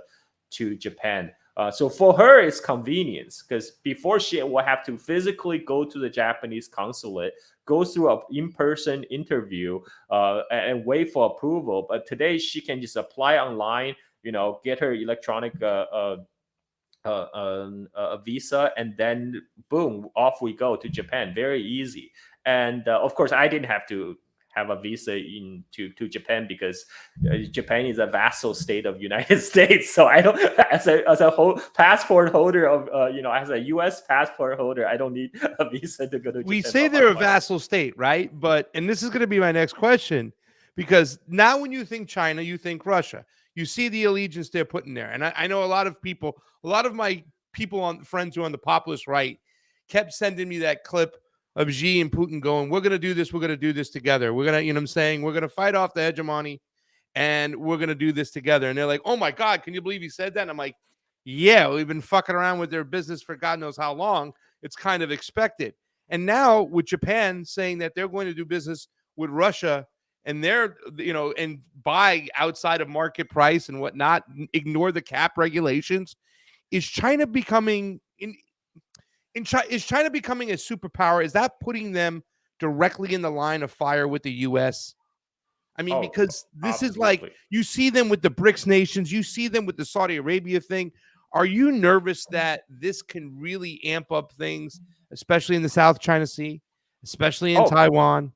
to Japan. So for her, it's convenience, because before she will have to physically go to the Japanese consulate, go through an in-person interview, and wait for approval. But today she can just apply online, get her electronic a visa, and then boom, off we go to Japan. Very easy. And of course, I didn't have to have a visa to Japan, because Japan is a vassal state of United States. So I don't, as a whole passport holder of as a U.S. passport holder, I don't need a visa to go to we Japan say by they're a my own. vassal state, right? But and this is going to be my next question, because now when you think China, you think Russia. You see the allegiance they're putting there, and I know a lot of people, a lot of my people on friends who are on the populist right, kept sending me that clip of Xi and Putin going, "We're going to do this. We're going to do this together. We're going to, what I'm saying, we're going to fight off the hegemony, and we're going to do this together." And they're like, "Oh my God, can you believe he said that?" And I'm like, "Yeah, we've been fucking around with their business for God knows how long. It's kind of expected." And now with Japan saying that they're going to do business with Russia, and they're, and buy outside of market price and whatnot, ignore the cap regulations. Is China becoming is China becoming a superpower? Is that putting them directly in the line of fire with the US? I mean, Oh, because this is like, absolutely. you see them with the BRICS nations, you see them with the Saudi Arabia thing. Are you nervous that this can really amp up things, especially in the South China Sea, especially in Oh, Taiwan?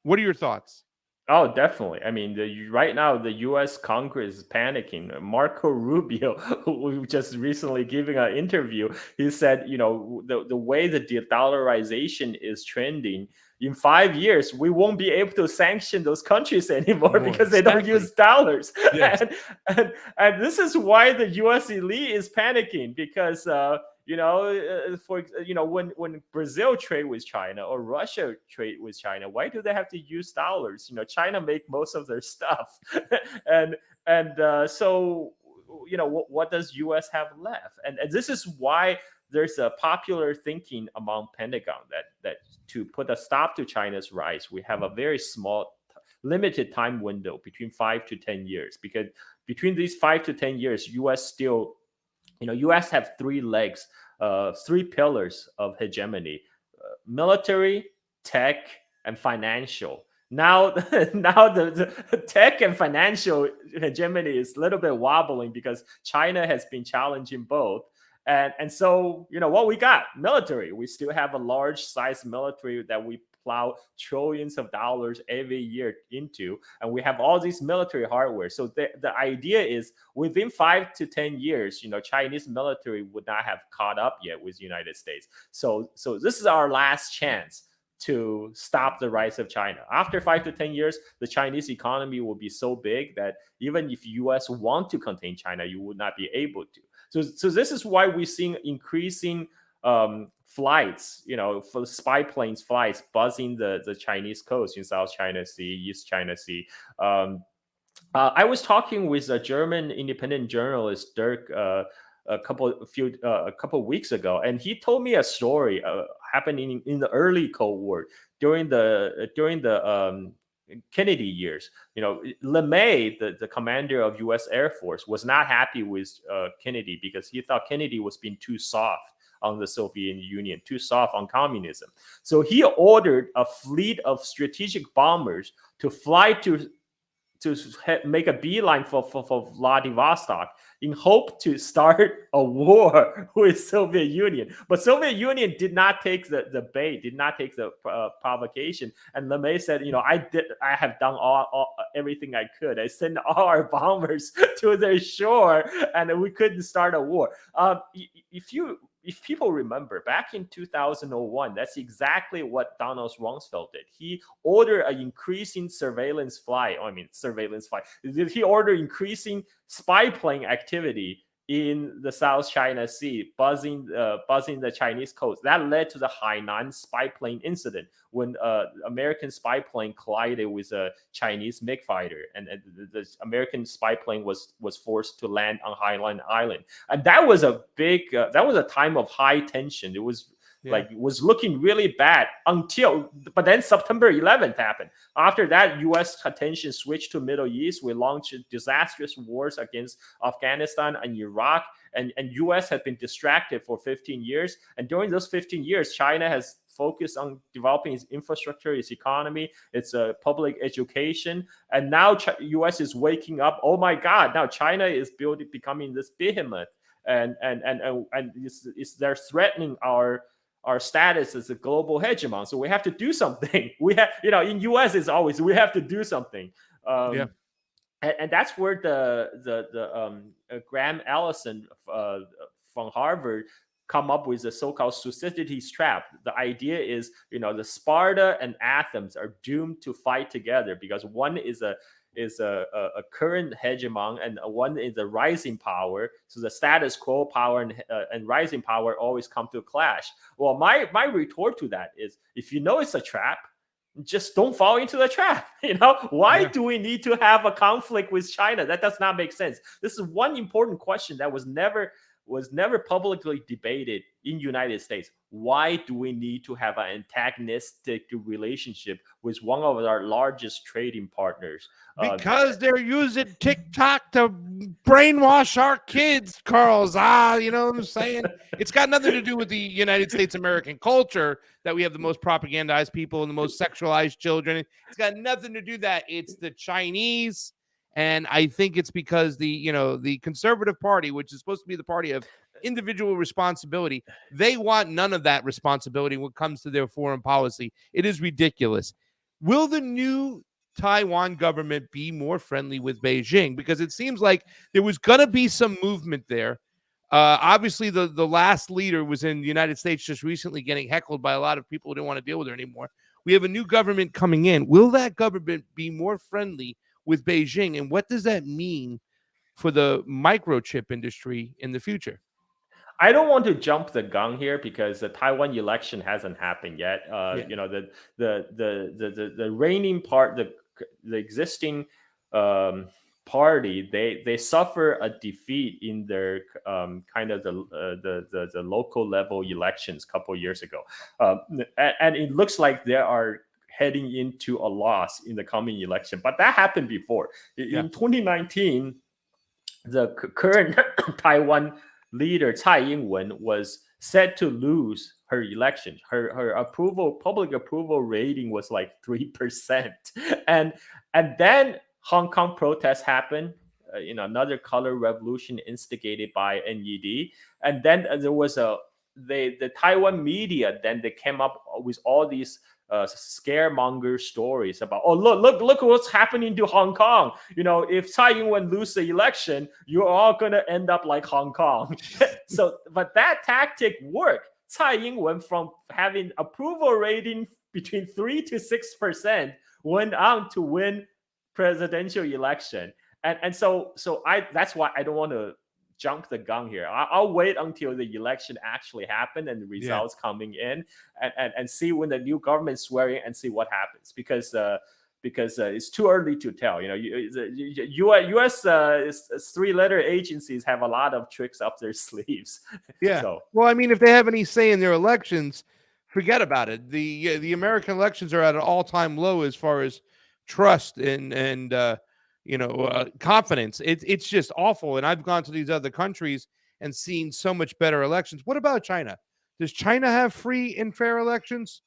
What are your thoughts? Oh, definitely. I mean, right now the U.S. Congress is panicking. Marco Rubio, who just recently giving an interview, he said, the way the de-dollarization is trending, in 5 years we won't be able to sanction those countries anymore More because they don't exactly. use dollars. Yes. And this is why the U.S. elite is panicking, because when Brazil trade with China or Russia trade with China, why do they have to use dollars? China make most of their stuff, and so what does U.S. have left? And this is why there's a popular thinking among Pentagon that to put a stop to China's rise, we have a very small limited time window between 5 to 10 years, because between these 5 to 10 years, U.S. still U.S. have three legs, three pillars of hegemony: military, tech, and financial. Now, now the tech and financial hegemony is a little bit wobbling because China has been challenging both. And so, what we got? Military. We still have a large size military that we plow trillions of dollars every year into, and we have all these military hardware. So the idea is within 5 to 10 years, Chinese military would not have caught up yet with the United States. So this is our last chance to stop the rise of China. After 5 to 10 years, the Chinese economy will be so big that even if US want to contain China, you would not be able to. So this is why we're seeing increasing flights, for spy planes flights buzzing the Chinese coast in South China Sea, East China Sea. I was talking with a German independent journalist, Dirk. a couple weeks ago, and he told me a story happening in the early Cold War during the Kennedy years. LeMay, the commander of U.S. Air Force, was not happy with Kennedy because he thought Kennedy was being too soft on the Soviet Union, too soft on communism. So he ordered a fleet of strategic bombers to fly to make a beeline for Vladivostok in hope to start a war with Soviet Union. But Soviet Union did not take the bait, did not take the provocation. And LeMay said, I have done everything I could. I sent all our bombers to their shore, and we couldn't start a war. If people remember, back in 2001, that's exactly what Donald Rumsfeld did. He ordered an increasing surveillance flight. He ordered increasing spy plane activity in the South China Sea, buzzing the Chinese coast. That led to the Hainan spy plane incident when American spy plane collided with a Chinese MiG fighter, and the American spy plane was forced to land on Hainan Island. And that was a time of high tension. It was it was looking really bad but then September 11th happened. After that, U.S. attention switched to Middle East. We launched disastrous wars against Afghanistan and Iraq, and U.S. had been distracted for 15 years. And during those 15 years, China has focused on developing its infrastructure, its economy, its public education. And now U.S. is waking up. Oh my God! Now China is becoming this behemoth, and they're threatening our status as a global hegemon. So we have to do something. We have, in U.S. is always we have to do something. And that's where the Graham Allison from Harvard come up with the so-called Thucydides trap. The idea is, the Sparta and Athens are doomed to fight together because one is a current hegemon and one is a rising power. So the status quo power and rising power always come to a clash. Well, my retort to that is, if it's a trap, just don't fall into the trap. Why do we need to have a conflict with China? That does not make sense. This is one important question that was never publicly debated in United States. Why do we need to have an antagonistic relationship with one of our largest trading partners? Because they're using TikTok to brainwash our kids, Carls. You know what I'm saying? It's got nothing to do with the United States American culture that we have the most propagandized people and the most sexualized children. It's got nothing to do with that. It's the Chinese. And I think it's because the Conservative Party, which is supposed to be the party of individual responsibility, they want none of that responsibility when it comes to their foreign policy. It is ridiculous. Will the new Taiwan government be more friendly with Beijing? Because it seems like there was going to be some movement there. Obviously, the last leader was in the United States just recently getting heckled by a lot of people who didn't want to deal with her anymore. We have a new government coming in. Will that government be more friendly with Beijing, and what does that mean for the microchip industry in the future? I don't want to jump the gun here because the Taiwan election hasn't happened yet. The reigning part, the existing party, they suffer a defeat in their kind of the local level elections a couple years ago, and it looks like they are heading into a loss in the coming election. But that happened before. In 2019, the current Taiwan leader, Tsai Ing-wen, was set to lose her election. Her public approval rating was like 3%. And then Hong Kong protests happened. Another color revolution instigated by NED. And then there was the Taiwan media, then they came up with all these scaremonger stories about, look what's happening to Hong Kong. If Tsai Ing-wen loses the election, you're all gonna end up like Hong Kong. But that tactic worked. Tsai Ing-wen, from having approval rating between 3 to 6%, went on to win presidential election. And so that's why I don't want to jump the gun here. I'll wait until the election actually happened and the results coming in, and see when the new government swearing and see what happens, because because it's too early to tell. U.S. three-letter agencies have a lot of tricks up their sleeves. Yeah. So, well, I mean, if they have any say in their elections, forget about it. The American elections are at an all-time low as far as trust and confidence. It's just awful. And I've gone to these other countries and seen so much better elections. What about China? Does China have free and fair elections?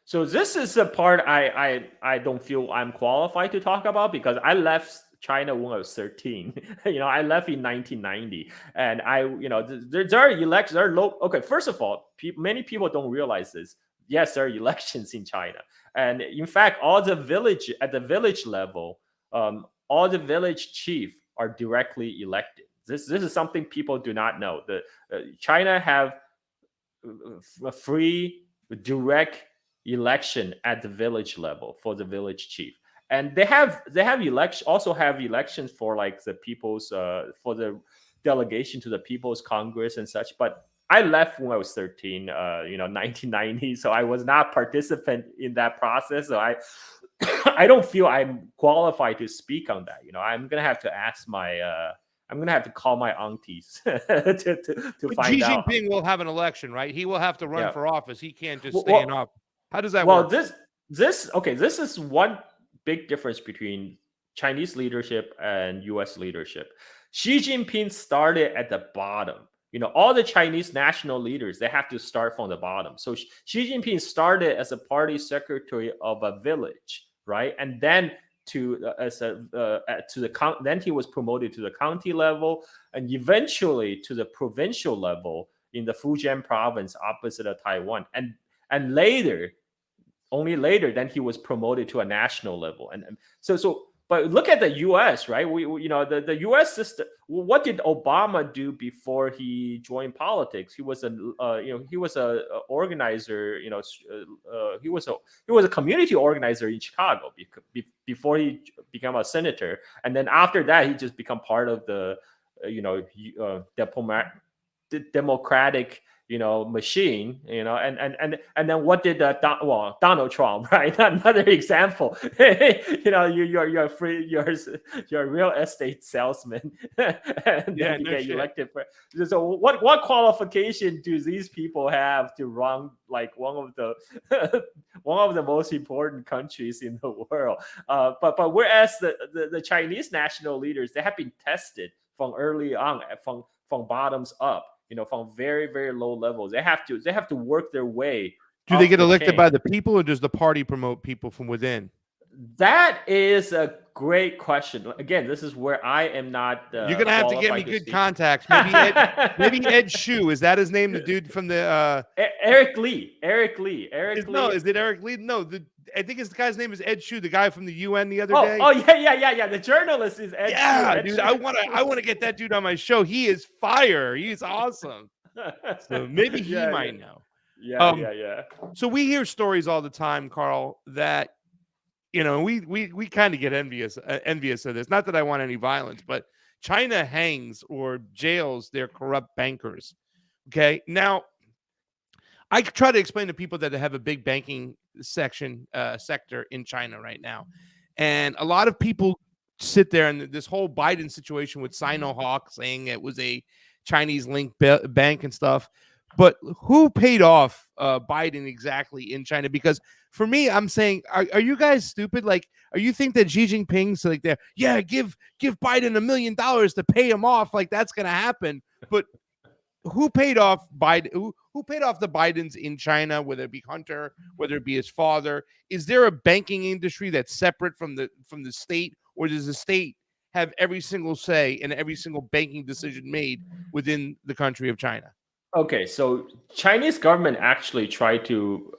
So this is the part I don't feel I'm qualified to talk about, because I left China when I was 13. I left in 1990, and there are elections. There are low. Okay, first of all, many people don't realize this. Yes, there are elections in China, and in fact, at the village level, all the village chief are directly elected. This is something people do not know. China have a free, direct election at the village level for the village chief, and they have elections for like the people's for the delegation to the People's Congress and such. But I left when I was 13, 1990, so I was not participant in that process. So I I don't feel I'm qualified to speak on that. I'm gonna have to ask I'm gonna have to call my aunties to find out. Xi Jinping will have an election, right? He will have to run for office. He can't just stay Well, in office. How does that well, work? this is one big difference between Chinese leadership and U.S. leadership. Xi Jinping started at the bottom. All the Chinese national leaders, they have to start from the bottom. So Xi Jinping started as a party secretary of a village, right? And then then he was promoted to the county level, and eventually to the provincial level in the Fujian province opposite of Taiwan, and only later then he was promoted to a national level. And so but look at the US, right? The US system. What did Obama do before he joined politics? He was a organizer. He was a community organizer in Chicago before he became a senator, and then after that he just become part of the democratic machine, and then what did Donald Trump, right? Another example. You're free, you're a real estate salesman, and then you get elected. So what qualification do these people have to run like one of the most important countries in the world? But whereas the Chinese national leaders, they have been tested from early on, from bottoms up. From very, very low levels. They have to work their way. Do they get elected by the people, or does the party promote people from within? That is a great question. Again, this is where I am not. You're gonna have to get me good contacts. Maybe Ed Shu, is that his name? The dude from the Eric Lee. No, is it Eric Lee? No, I think the guy's name is Ed Shu, the guy from the UN the other day. Oh yeah. The journalist is Ed Shu. Yeah, dude, I want to get that dude on my show. He is fire. He's awesome. So maybe he might know. Yeah. So we hear stories all the time, Carl, that we kind of get envious of this. Not that I want any violence, but China hangs or jails their corrupt bankers. Okay, now I try to explain to people that they have a big banking sector in China right now, and a lot of people sit there and this whole Biden situation with Sinohawk saying it was a Chinese linked bank and stuff. But who paid off Biden exactly in China? Because for me, I'm saying, are you guys stupid? Like, are you think that Xi Jinping's like there? Yeah, give Biden $1 million to pay him off. Like that's gonna happen. But who paid off Biden? Who paid off the Bidens in China? Whether it be Hunter, whether it be his father? Is there a banking industry that's separate from the state, or does the state have every single say and every single banking decision made within the country of China? Okay, so Chinese government actually tried to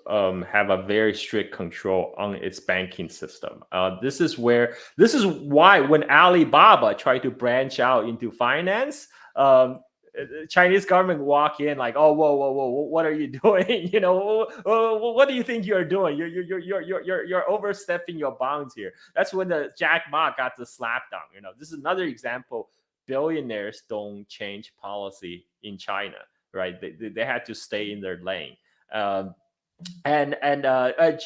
have a very strict control on its banking system. This is why when Alibaba tried to branch out into finance, Chinese government walk in like, oh, whoa, what are you doing? What do you think you're doing? You're overstepping your bounds here. That's when the Jack Ma got the slap down. This is another example. Billionaires don't change policy in China. Right, they had to stay in their lane, and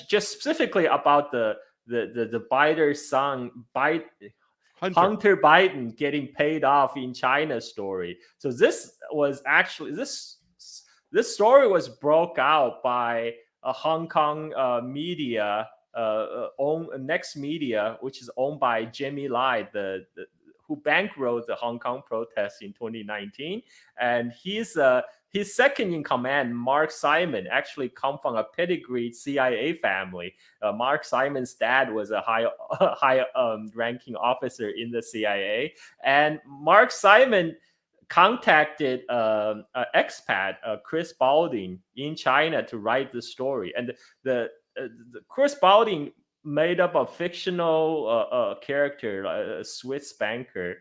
just specifically about the the Biden's son, Hunter. Biden getting paid off in China story. So this was actually this story was broke out by a Hong Kong media, own Next Media, which is owned by Jimmy Lai, who bankrolled the Hong Kong protests in 2019, and his second in command, Mark Simon, actually come from a pedigreed CIA family. Mark Simon's dad was a high ranking officer in the CIA, and Mark Simon contacted expat Chris Balding in China to write the story, and the Chris Balding made up a fictional character, a Swiss banker,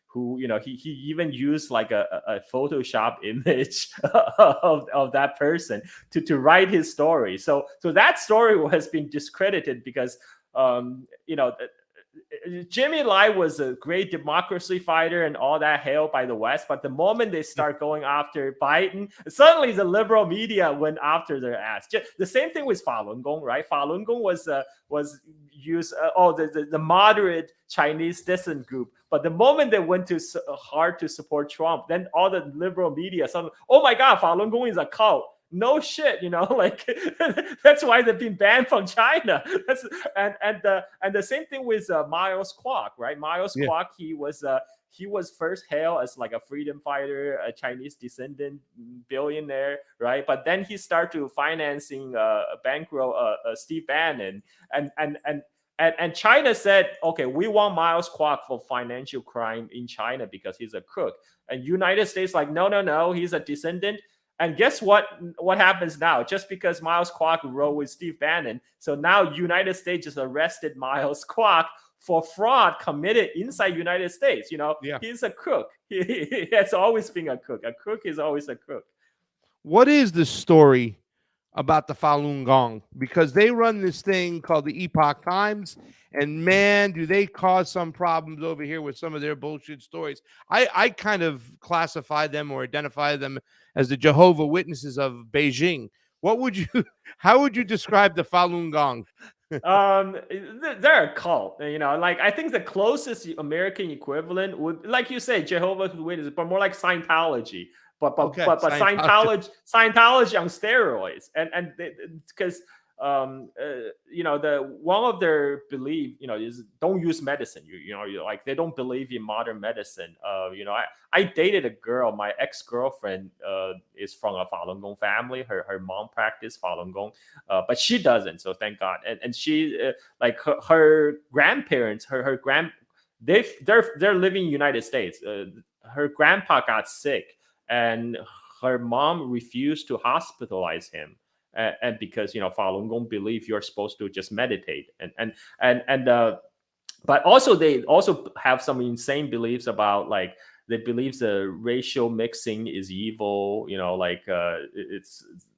who he even used like a Photoshop image of that person to write his story. So that story has been discredited because Jimmy Lai was a great democracy fighter and all that hailed by the West, but the moment they start going after Biden, suddenly the liberal media went after their ass. The same thing with Falun Gong, right? Falun Gong was used the moderate Chinese dissident group, but the moment they went to hard to support Trump, then all the liberal media suddenly, oh my God, Falun Gong is a cult. No shit, like that's why they've been banned from China. And the same thing with Miles Kwok, right? Miles Kwok, he was first hailed as like a freedom fighter, a Chinese descendant billionaire, right? But then he started to financing bankroll Steve Bannon, and China said, okay, we want Miles Kwok for financial crime in China because he's a crook. And United States like, no, he's a descendant. And guess what happens now? Just because Miles Kwok wrote with Steve Bannon, so now United States just arrested Miles Kwok for fraud committed inside United States. He's a crook. He has always been a crook. A crook is always a crook. What is the story about the Falun Gong? Because they run this thing called the Epoch Times, and man, do they cause some problems over here with some of their bullshit stories. I kind of classify them or identify them as the Jehovah Witnesses of Beijing. How would you describe the Falun Gong? They're a cult, like I think the closest American equivalent would, like you say, Jehovah's Witnesses, but more like Scientology. But Scientology on steroids, and because the one of their belief is don't use medicine. You're like, they don't believe in modern medicine. I dated a girl, my ex-girlfriend is from a Falun Gong family. Her mom practiced Falun Gong, but she doesn't, so thank God. And she like her grandparents, they're living in the United States. Her grandpa got sick, and her mom refused to hospitalize him, and because Falun Gong believe you're supposed to just meditate, but also they also have some insane beliefs about, like, they believe the racial mixing is evil.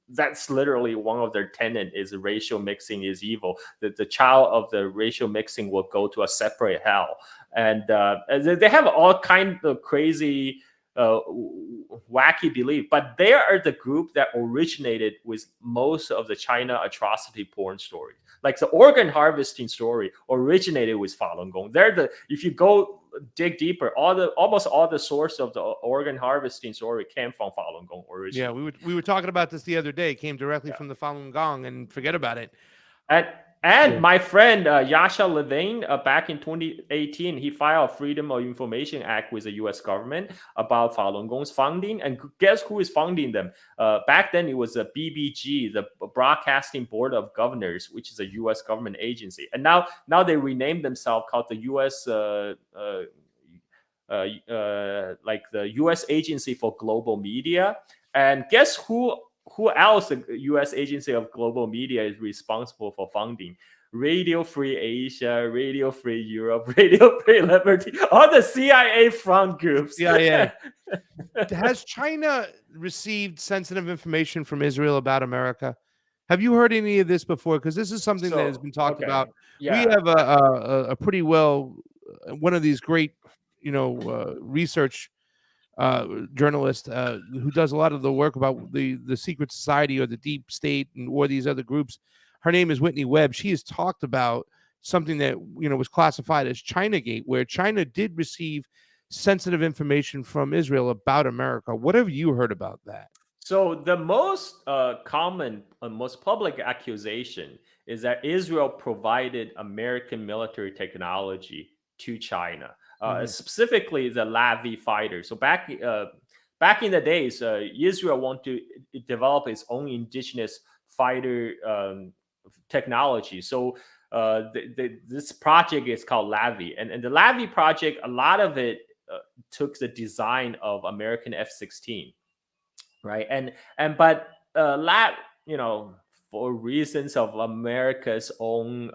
That's literally one of their tenet is racial mixing is evil. That the child of the racial mixing will go to a separate hell, and they have all kinds of crazy wacky belief, but they are the group that originated with most of the China atrocity porn stories. Like the organ harvesting story originated with Falun Gong. If you go dig deeper, almost all the source of the organ harvesting story came from Falun Gong originally. Yeah, we were talking about this the other day. It came directly from the Falun Gong, and forget about it. And my friend Yasha Levine, back in 2018, he filed a Freedom of Information Act with the U.S. government about Falun Gong's funding. And guess who is funding them? Back then, it was the BBG, the Broadcasting Board of Governors, which is a U.S. government agency. And now they renamed themselves called the U.S. Like the U.S. Agency for Global Media. And guess who else the U.S. Agency of Global Media is responsible for funding? Radio Free Asia, Radio Free Europe, Radio Free Liberty, all the CIA front groups. CIA. Has China received sensitive information from Israel about America? Have you heard any of this before? Because this is something that has been talked about. Yeah. We have a pretty well, one of these great, research journalist who does a lot of the work about the secret society or the deep state or these other groups. Her name is Whitney Webb. She has talked about something that was classified as Chinagate, where China did receive sensitive information from Israel about America. What have you heard about that? So the most common, most public accusation is that Israel provided American military technology to China, Mhm. specifically the Lavi fighter. So back in the days, Israel wanted to develop its own indigenous fighter technology. So this project is called Lavi, and the Lavi project, a lot of it took the design of American F-16, right? And but lab, for reasons of America's own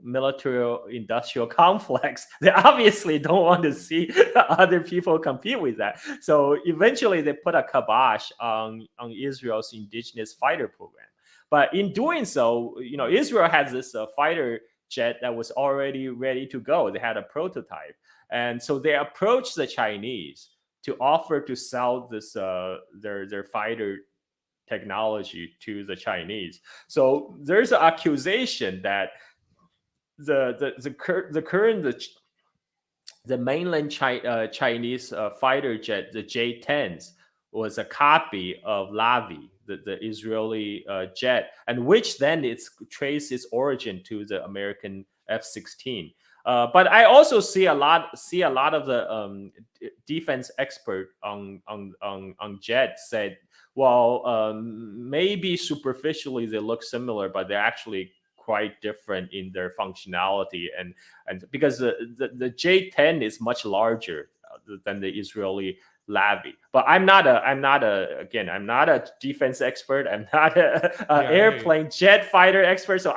military industrial complex, they obviously don't want to see other people compete with that. So eventually they put a kibosh on Israel's indigenous fighter program. But in doing so, Israel has this fighter jet that was already ready to go. They had a prototype, and so they approached the Chinese to offer to sell this their fighter technology to the Chinese. So there's an accusation that the current the mainland Chinese fighter jet, the J-10s, was a copy of Lavi, the Israeli jet, and which then it's traced its origin to the American F-16. But I also see a lot of the defense expert on jet said, well, maybe superficially they look similar, but they're actually quite different in their functionality, and because the J-10 is much larger than the Israeli Lavi. But I'm not a defense expert. I'm not a airplane jet fighter expert. So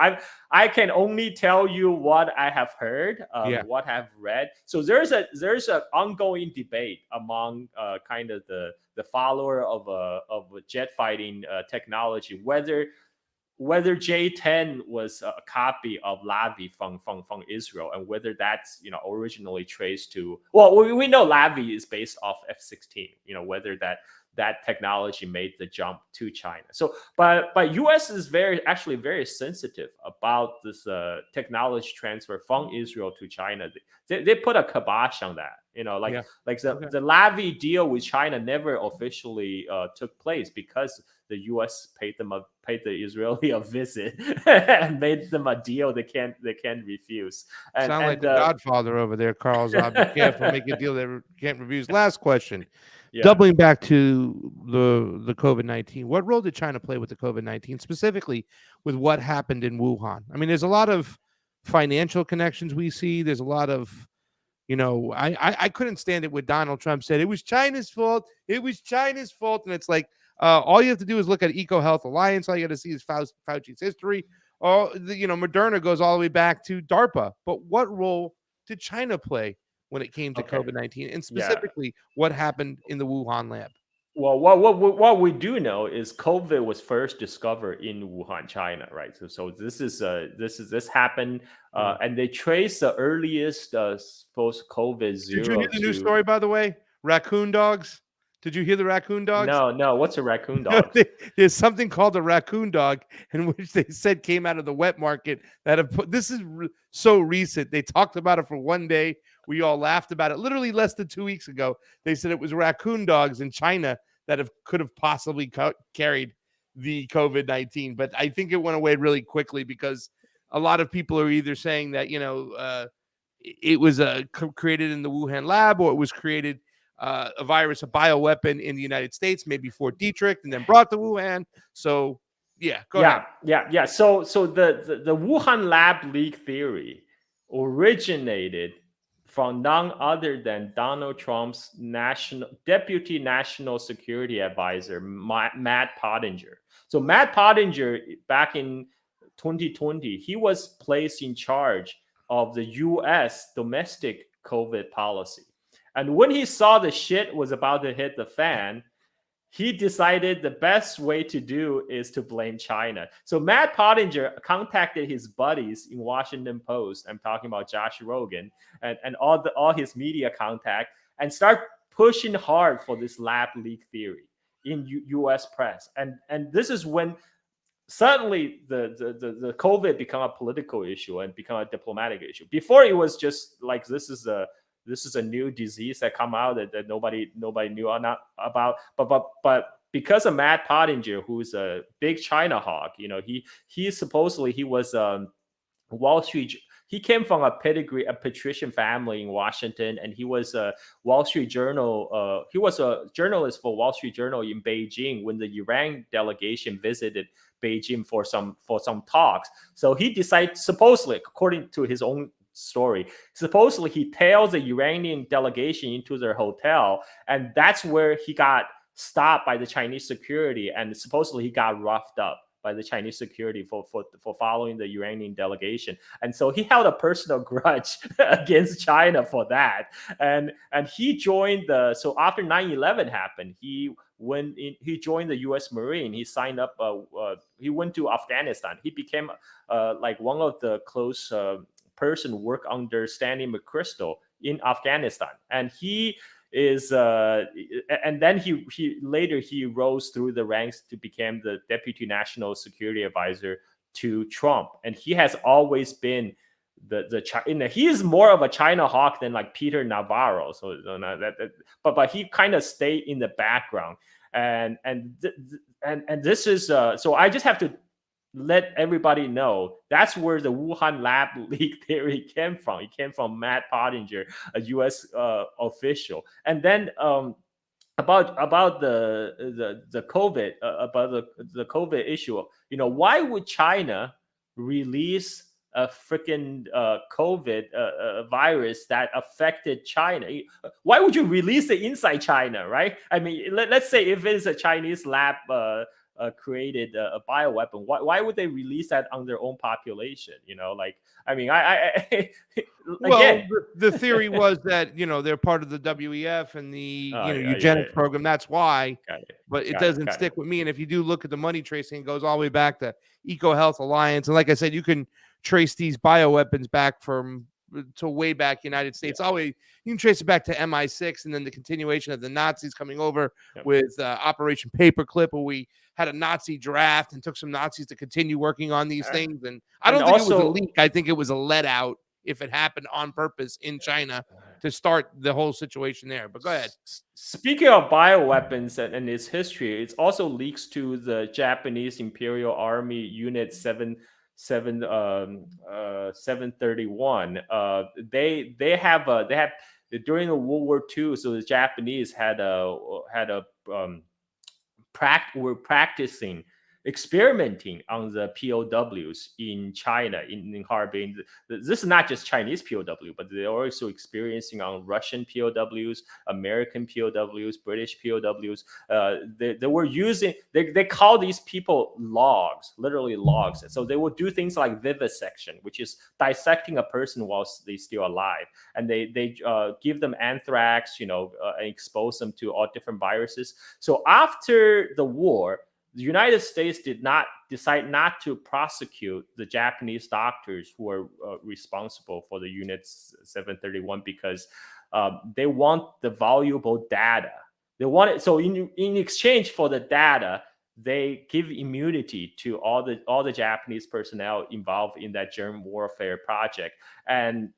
I can only tell you what I have heard, what I've read. So there's an ongoing debate among kind of the follower of jet fighting technology, whether J-10 was a copy of Lavi from Israel, and whether that's originally traced to, well, we know Lavi is based off F-16, whether that technology made the jump to China. So but US is actually very sensitive about this technology transfer from Israel to China. They put a kibosh on that. The Lavi deal with China never officially took place because the U.S. paid the Israeli a visit and made them a deal they can't refuse. Sound like the Godfather over there, Carl Zob. Be careful, make a deal that can't refuse. Last question. Yeah. Doubling back to the COVID-19, what role did China play with the COVID-19, specifically with what happened in Wuhan? I mean, there's a lot of financial connections we see. There's a lot of, I couldn't stand it when Donald Trump said it was China's fault. It was China's fault. And it's like, all you have to do is look at EcoHealth Alliance. All you got to see is Fauci's history. Moderna goes all the way back to DARPA. But what role did China play when it came to COVID-19, and specifically what happened in the Wuhan lab? Well, what we do know is COVID was first discovered in Wuhan, China, right? So this happened, and they traced the earliest post-COVID zero. Did you hear the new story, by the way? Raccoon dogs. Did you hear the raccoon dogs? No. What's a raccoon dog? There's something called a raccoon dog, in which they said came out of the wet market that have put. This is so recent. They talked about it for one day. We all laughed about it. Literally less than 2 weeks ago, they said it was raccoon dogs in China that could have possibly carried the COVID-19. But I think it went away really quickly because a lot of people are either saying that it was created in the Wuhan lab, or it was created. A virus, a bioweapon in the United States, maybe Fort Detrick, and then brought to Wuhan. So, go ahead. Yeah. So the Wuhan lab leak theory originated from none other than Donald Trump's Deputy National Security Advisor, Matt Pottinger. So Matt Pottinger, back in 2020, he was placed in charge of the U.S. domestic COVID policy. And when he saw the shit was about to hit the fan, he decided the best way to do is to blame China. So Matt Pottinger contacted his buddies in Washington Post. I'm talking about Josh Rogan and all his media contact, and start pushing hard for this lab leak theory in U.S. press. And this is when suddenly the COVID become a political issue and become a diplomatic issue. Before it was just like this is a new disease that come out that nobody knew not about. But because of Matt Pottinger, who's a big China hawk, he supposedly he was Wall Street. He came from a pedigree, a patrician family in Washington, and he was a Wall Street Journal. He was a journalist for Wall Street Journal in Beijing when the Iran delegation visited Beijing for some talks. So he decided, supposedly, according to his own story, supposedly he tailed the Iranian delegation into their hotel, and that's where he got stopped by the Chinese security, and supposedly he got roughed up by the Chinese security for following the Iranian delegation. And so he held a personal grudge against China for that. And he joined so after 9/11 happened, he joined the US Marine. He signed up, he went to Afghanistan. He became like one of the close person work under Stanley McChrystal in Afghanistan. And he is and then he later rose through the ranks to become the deputy national security advisor to Trump, and he has always been he is more of a China hawk than like Peter Navarro. So but he kind of stayed in the background, and this is so I just have to let everybody know that's where the Wuhan lab leak theory came from. It came from Matt Pottinger, a U.S. Official. And then about the COVID, about the COVID issue. Why would China release a freaking COVID virus that affected China? Why would you release it inside China, right? I mean, let's say if it is a Chinese lab created a bioweapon, why would they release that on their own population? I mean, again, the theory was that they're part of the WEF and the eugenics program. That's why. But it doesn't stick with me. And if you do look at the money tracing, it goes all the way back to Eco Health Alliance. And like I said, you can trace these bioweapons back to way back United States. Always you can trace it back to MI6 and then the continuation of the Nazis coming over with Operation Paperclip, where we had a Nazi draft and took some Nazis to continue working on these things. And I don't think it was a leak. I think it was a let out, if it happened on purpose in China to start the whole situation there. But go ahead. Speaking of bioweapons and its history, it also leaks to the Japanese Imperial Army Unit 731. They have during the World War II. So the Japanese were practicing, experimenting on the POWs in China, in Harbin. This is not just Chinese POW, but they're also experiencing on Russian POWs, American POWs, British POWs. They were using, they call these people logs, literally logs. So they would do things like vivisection, which is dissecting a person whilst they're still alive. And they give them anthrax, and expose them to all different viruses. So after the war, the United States decide not to prosecute the Japanese doctors who are responsible for the Unit 731 because they want the valuable data. They want it. So in exchange for the data, they give immunity to all the Japanese personnel involved in that germ warfare project. And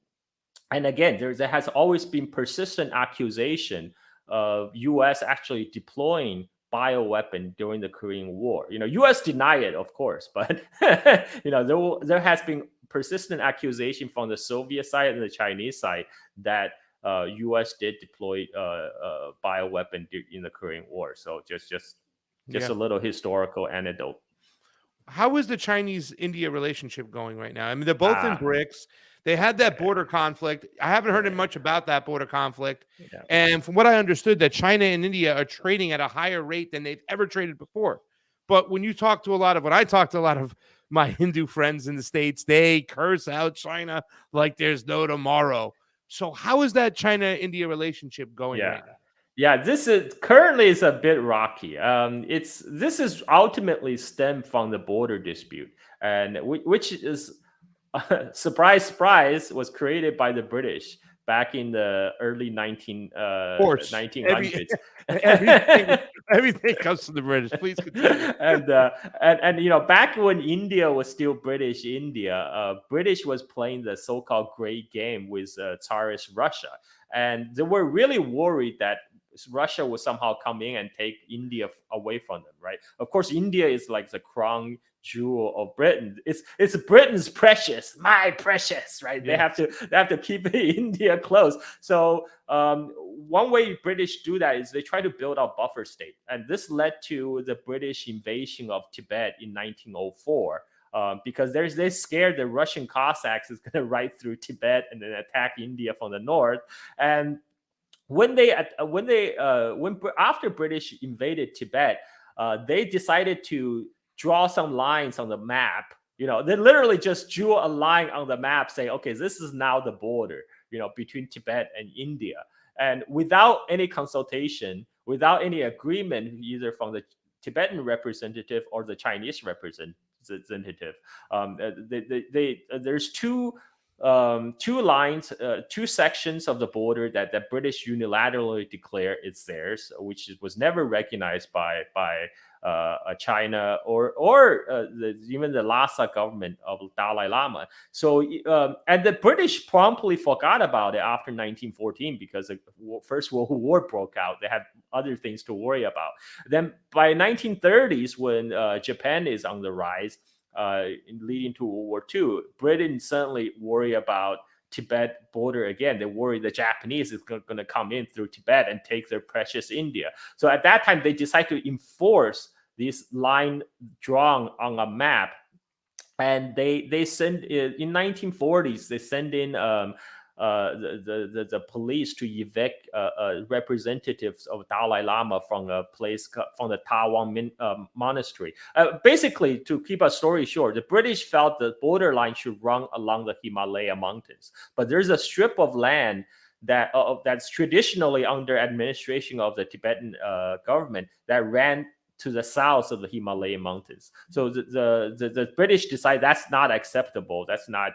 again, there has always been persistent accusation of U.S. actually deploying bioweapon during the Korean War. U.S. deny it, of course, but there has been persistent accusation from the Soviet side and the Chinese side that U.S. did deploy bioweapon in the Korean War. So just a little historical anecdote. How is the Chinese-India relationship going right now? I mean, they're both in BRICS. They had that border conflict. I haven't heard much about that border conflict. Yeah. And from what I understood, that China and India are trading at a higher rate than they've ever traded before. But when I talk to a lot of my Hindu friends in the States, they curse out China like there's no tomorrow. So how is that China-India relationship going right now? Yeah, this is currently a bit rocky. This is ultimately stemmed from the border dispute, and which is surprise, was created by the British back in the early 1900s. Everything comes from the British. Please continue. And back when India was still British India, British was playing the so-called great game with Tsarist Russia, and they were really worried that Russia would somehow come in and take India away from them, right? Of course, India is like the crown jewel of Britain. It's Britain's precious, my precious, right? Yeah. They have to keep India close. So one way British do that is they try to build a buffer state, and this led to the British invasion of Tibet in 1904. Because they're scared the Russian Cossacks is going to ride through Tibet and then attack India from the north. And when after British invaded Tibet, they decided to draw some lines on the map. They literally just drew a line on the map saying, okay, this is now the border, between Tibet and India. And without any consultation, without any agreement, either from the Tibetan representative or the Chinese representative, there's two lines, two sections of the border that the British unilaterally declare it's theirs, which was never recognized by China or even the Lhasa government of Dalai Lama. So and the British promptly forgot about it after 1914 because the First World War broke out. They had other things to worry about. Then by 1930s, when Japan is on the rise, leading to World War II, Britain suddenly worry about Tibet border again. They worry the Japanese is going to come in through Tibet and take their precious India. So at that time, they decide to enforce this line drawn on a map, and they send in 1940s. They send in the police to evict representatives of Dalai Lama from a place from the Taiwan monastery. Basically, to keep a story short, the British felt the borderline should run along the Himalaya mountains, but there's a strip of land that's traditionally under administration of the Tibetan government that ran to the south of the Himalayan mountains. So the British decide that's not acceptable. That's not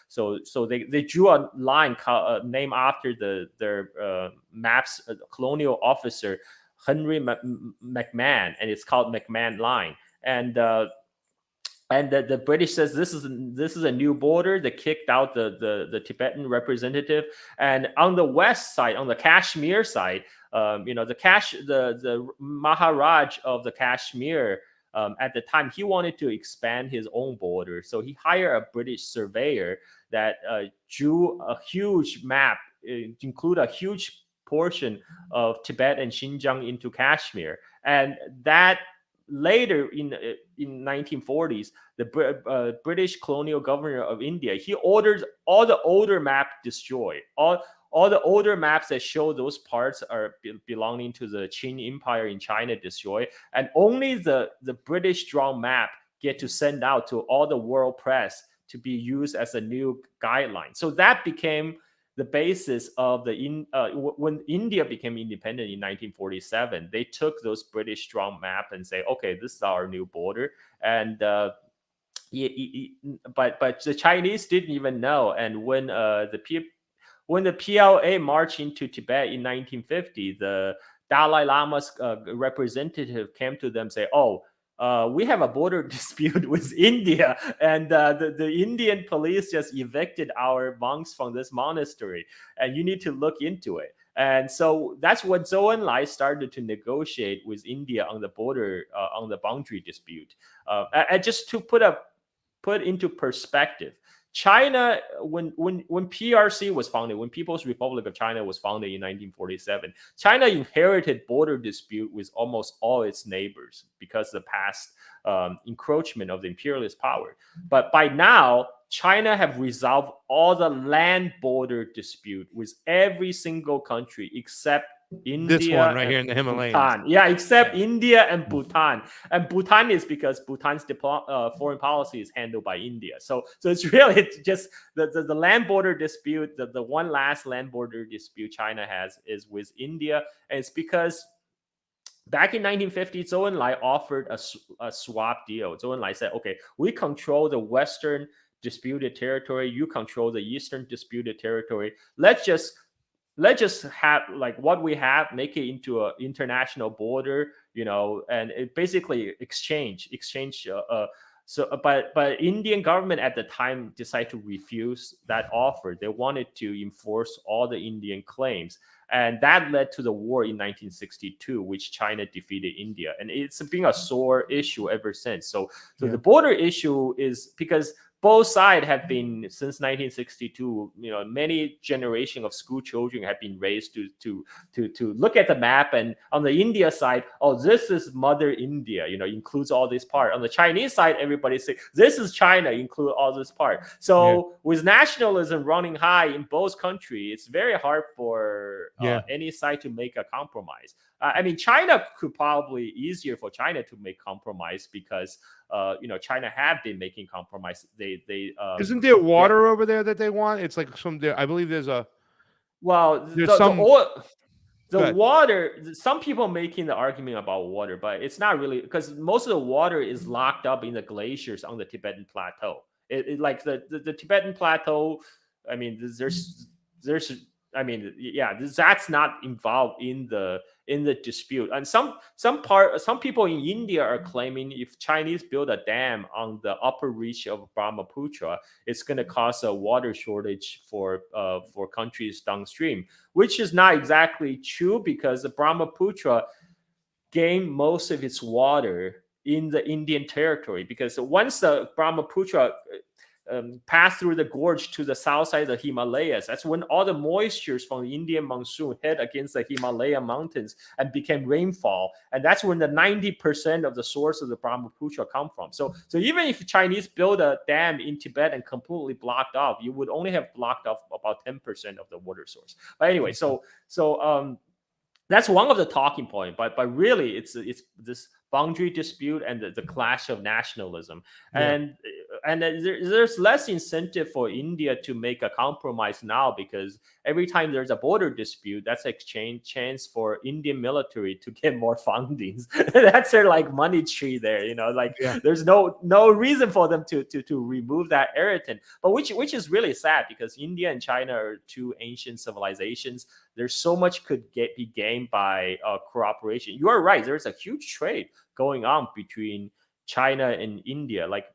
so they drew a line named after their maps colonial officer Henry McMahon, and it's called McMahon Line. And the British says this is a new border. They kicked out the Tibetan representative, and on the west side, on the Kashmir side, the Maharaj of the Kashmir at the time, he wanted to expand his own border, so he hired a British surveyor that drew a huge map, include a huge portion of Tibet and Xinjiang into Kashmir, and that. Later in 1940s, the British colonial governor of India, he ordered all the older maps destroyed. All the older maps that show those parts are belonging to the Qing Empire in China destroyed, and only the British drawn map get to send out to all the world press to be used as a new guideline. So that became the basis of when India became independent in 1947, they took those British drawn map and say, okay, this is our new border. And but the Chinese didn't even know. And when the PLA marched into Tibet in 1950, the Dalai Lama's representative came to them and say, oh, we have a border dispute with India, and the Indian police just evicted our monks from this monastery, and you need to look into it. And so that's when Zhou Enlai started to negotiate with India on the border, on the boundary dispute. And just to put into perspective, China, when PRC was founded, when People's Republic of China was founded in 1947, China inherited border dispute with almost all its neighbors because of the past encroachment of the imperialist power. But by now, China have resolved all the land border dispute with every single country except India. This one right here in the Himalayas. Bhutan. Yeah, except India and Bhutan. And Bhutan is because Bhutan's foreign policy is handled by India. So it's really just the land border dispute, the one last land border dispute China has is with India. And it's because back in 1950, Zhou Enlai offered a swap deal. Zhou Enlai said, okay, we control the western disputed territory. You control the eastern disputed territory. Let's just have like what we have, make it into an international border, and it basically exchange. But Indian government at the time decided to refuse that offer. They wanted to enforce all the Indian claims, and that led to the war in 1962, which China defeated India, and it's been a sore issue ever since. So the border issue is because both sides have been, since 1962, many generation of school children have been raised to look at the map, and on the India side, oh, this is Mother India, includes all this part. On the Chinese side, everybody say this is China, include all this part. So with nationalism running high in both countries, it's very hard for any side to make a compromise. I mean, China could probably easier for China to make compromise because China have been making compromise. They isn't there water over there that they want? It's like I believe there's a the water. Some people making the argument about water, but it's not really, because most of the water is locked up in the glaciers on the Tibetan plateau. It like the Tibetan plateau. I mean, that's not involved in the dispute. And some people in India are claiming if Chinese build a dam on the upper reach of Brahmaputra, it's going to cause a water shortage for countries downstream, which is not exactly true, because the Brahmaputra gained most of its water in the Indian territory, because once the Brahmaputra pass through the gorge to the south side of the Himalayas, that's when all the moistures from the Indian monsoon hit against the Himalaya mountains and became rainfall. And that's when the 90% of the source of the Brahmaputra come from. So even if Chinese build a dam in Tibet and completely blocked off, you would only have blocked off about 10% of the water source. But anyway, so that's one of the talking point. But really, it's this boundary dispute and the clash of nationalism. And there's less incentive for India to make a compromise now, because every time there's a border dispute, that's a chance for Indian military to get more fundings. That's their like money tree there, there's no reason for them to remove that irritant. But which is really sad, because India and China are two ancient civilizations. There's so much could be gained by cooperation. You are right. There's a huge trade going on between China and India. Like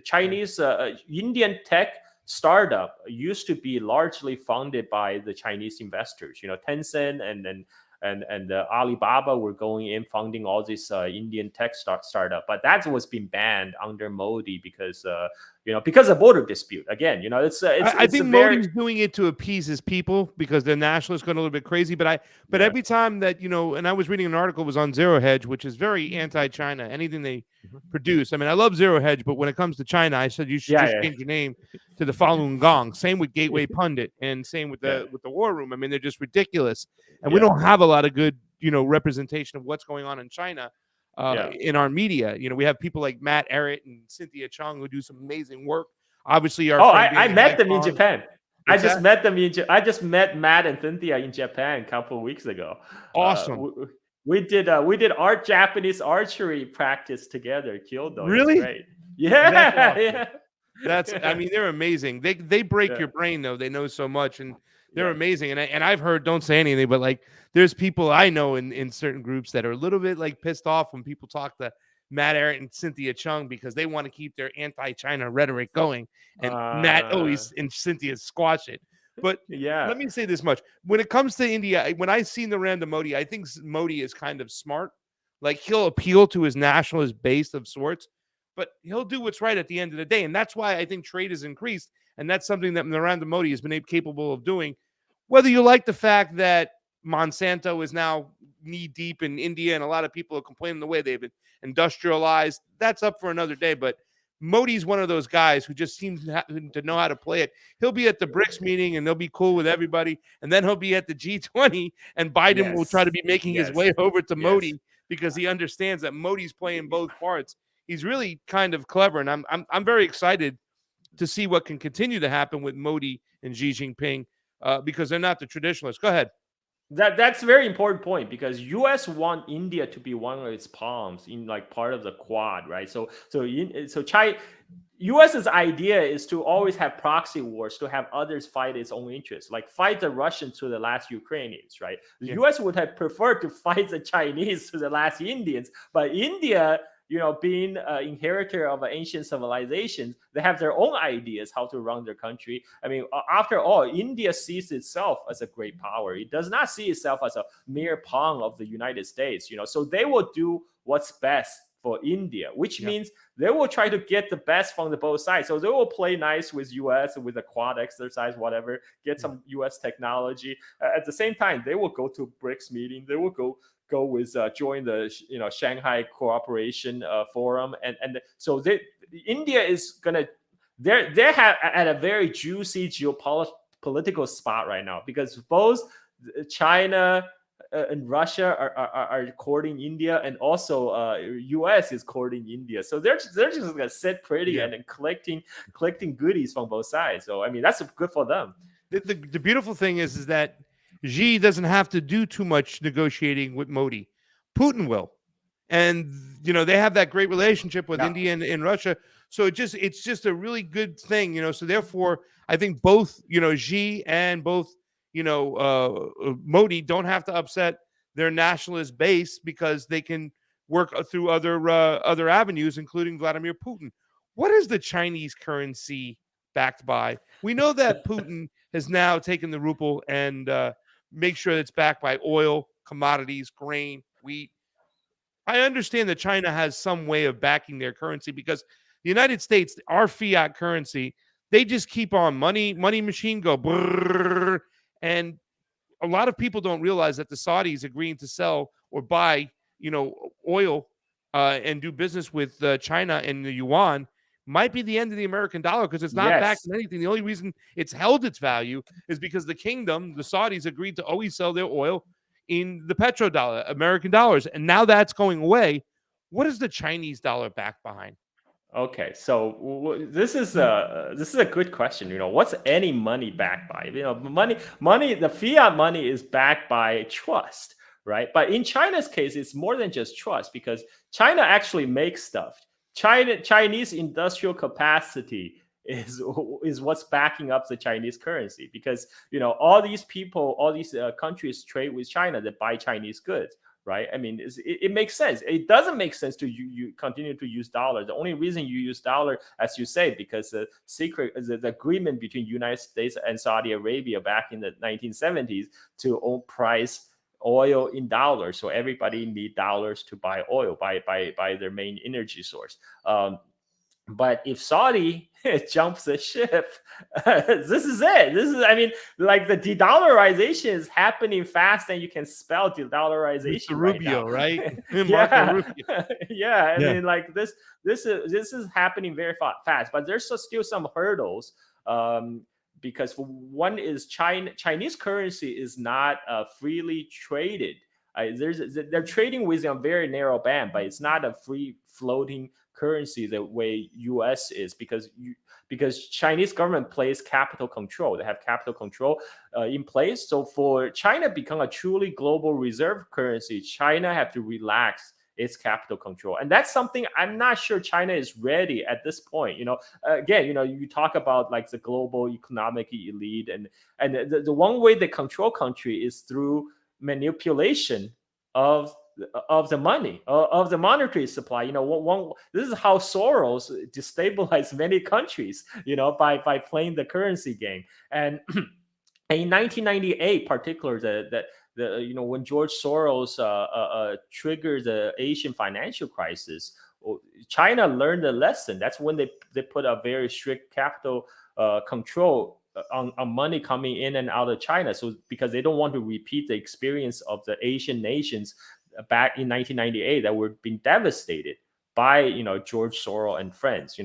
Chinese Indian tech startup used to be largely funded by the Chinese investors. Tencent and Alibaba were going in funding all this Indian tech startup, but that was being banned under Modi because of border dispute. Again, I think Modi's doing it to appease his people because the nationalists going a little bit crazy. But every time that and I was reading an article, was on Zero Hedge, which is very anti-China. Anything they produce. I mean, I love Zero Hedge, but when it comes to China, I said you should change your name to the Falun Gong. Same with Gateway Pundit, and same with the War Room. I mean, they're just ridiculous, and we don't have a lot of good representation of what's going on in China. In our media, we have people like Matt Ehret and Cynthia Chung who do some amazing work. Obviously, I met them in Japan. I just met Matt and Cynthia in Japan a couple of weeks ago. Awesome. We did art Japanese archery practice together. Kyoto. Really? Great. Yeah. That's I mean, they're amazing. They break your brain though. They know so much, and they're amazing. And I've heard, don't say anything, but like there's people I know in certain groups that are a little bit like pissed off when people talk to Matt Ehret and Cynthia Chung because they want to keep their anti-China rhetoric going, and Matt always and Cynthia squash it. But let me say this much: when it comes to India, when I see Narendra Modi, I think Modi is kind of smart. Like he'll appeal to his nationalist base of sorts, but he'll do what's right at the end of the day, and that's why I think trade has increased, and that's something that Narendra Modi has been capable of doing. Whether you like the fact that Monsanto is now knee deep in India, and a lot of people are complaining the way they've been industrialized, that's up for another day. But Modi's one of those guys who just seems to know how to play it. He'll be at the BRICS meeting and they'll be cool with everybody, and then he'll be at the G20, and Biden will try to be making his way over to Modi because he understands that Modi's playing both parts. He's really kind of clever, and I'm very excited to see what can continue to happen with Modi and Xi Jinping because they're not the traditionalists. Go ahead. That's a very important point because U.S. want India to be one of its palms in like part of the Quad, right? So China, U.S.'s idea is to always have proxy wars to have others fight its own interests, like fight the Russians to the last Ukrainians, right? The Yeah. U.S. would have preferred to fight the Chinese to the last Indians, but India, being inheritor of an ancient civilization, they have their own ideas how to run their country. I mean, after all, India sees itself as a great power. It does not see itself as a mere pawn of the United States. So they will do what's best for India, which Yeah. means they will try to get the best from the both sides. So they will play nice with US with the Quad exercise, whatever, get some US technology. At the same time, they will go to BRICS meeting. They will go with join the Shanghai Cooperation Forum, and so India is gonna they're at a very juicy geopolitical spot right now because both China and Russia are courting India, and also U.S. is courting India. So they're just gonna sit pretty and then collecting goodies from both sides. So I mean that's good for them. The beautiful thing is that Xi doesn't have to do too much negotiating with Modi. Putin will. And they have that great relationship with India and Russia. So it's just a really good thing, So therefore, I think both Xi and both Modi don't have to upset their nationalist base because they can work through other avenues, including Vladimir Putin. What is the Chinese currency backed by? We know that Putin has now taken the ruble and make sure it's backed by oil, commodities, grain, wheat. I understand that China has some way of backing their currency because the United States, our fiat currency, they just keep on money machine go brrr, and a lot of people don't realize that the Saudis agreeing to sell or buy, oil and do business with China and the yuan might be the end of the American dollar because it's not backed in anything. The only reason it's held its value is because the kingdom, the Saudis, agreed to always sell their oil in the petrodollar, American dollars, and now that's going away. What is the Chinese dollar backed behind? Okay, so this is a good question. What's any money backed by? Money. The fiat money is backed by trust, right? But in China's case, it's more than just trust because China actually makes stuff. Chinese industrial capacity is what's backing up the Chinese currency because all these people, all these countries trade with China that buy Chinese goods. Right? I mean, it makes sense. It doesn't make sense to you continue to use dollar. The only reason you use dollar, as you say, because the agreement between United States and Saudi Arabia back in the 1970s to price oil in dollars, so everybody need dollars to buy oil, by their main energy source. But if Saudi jumps the ship, this is it. I mean, like the de-dollarization is happening fast, and you can spell de-dollarization Mr. right Rubio, now. right? Yeah, Rubio. yeah. I mean, like this is happening very fast, but there's still some hurdles. Because one is Chinese currency is not freely traded. They're trading within a very narrow band, but it's not a free floating currency the way US is because Chinese government plays capital control. They have capital control in place. So for China become a truly global reserve currency, China have to relax its capital control, and that's something I'm not sure China is ready at this point. Again, you talk about like the global economic elite, and the one way they control country is through manipulation of the money, of the monetary supply. This is how Soros destabilized many countries, by playing the currency game. And in 1998 particular, when George Soros triggered the Asian financial crisis, China learned a lesson. That's when they put a very strict capital control on money coming in and out of China. So because they don't want to repeat the experience of the Asian nations back in 1998 that were being devastated by George Soros and friends.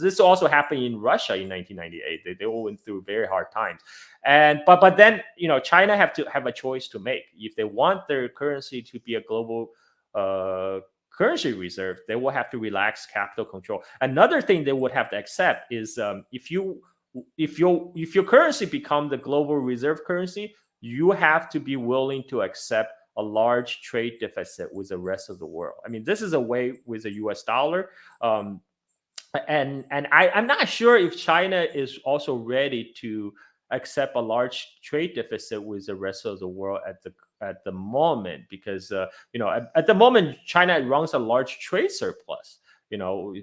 This also happened in Russia in 1998. They all went through very hard times, but then China have to have a choice to make. If they want their currency to be a global currency reserve, they will have to relax capital control. Another thing they would have to accept is if your currency become the global reserve currency, you have to be willing to accept a large trade deficit with the rest of the world. I mean, this is a way with the US dollar. I'm not sure if China is also ready to accept a large trade deficit with the rest of the world at the moment, because at the moment China runs a large trade surplus,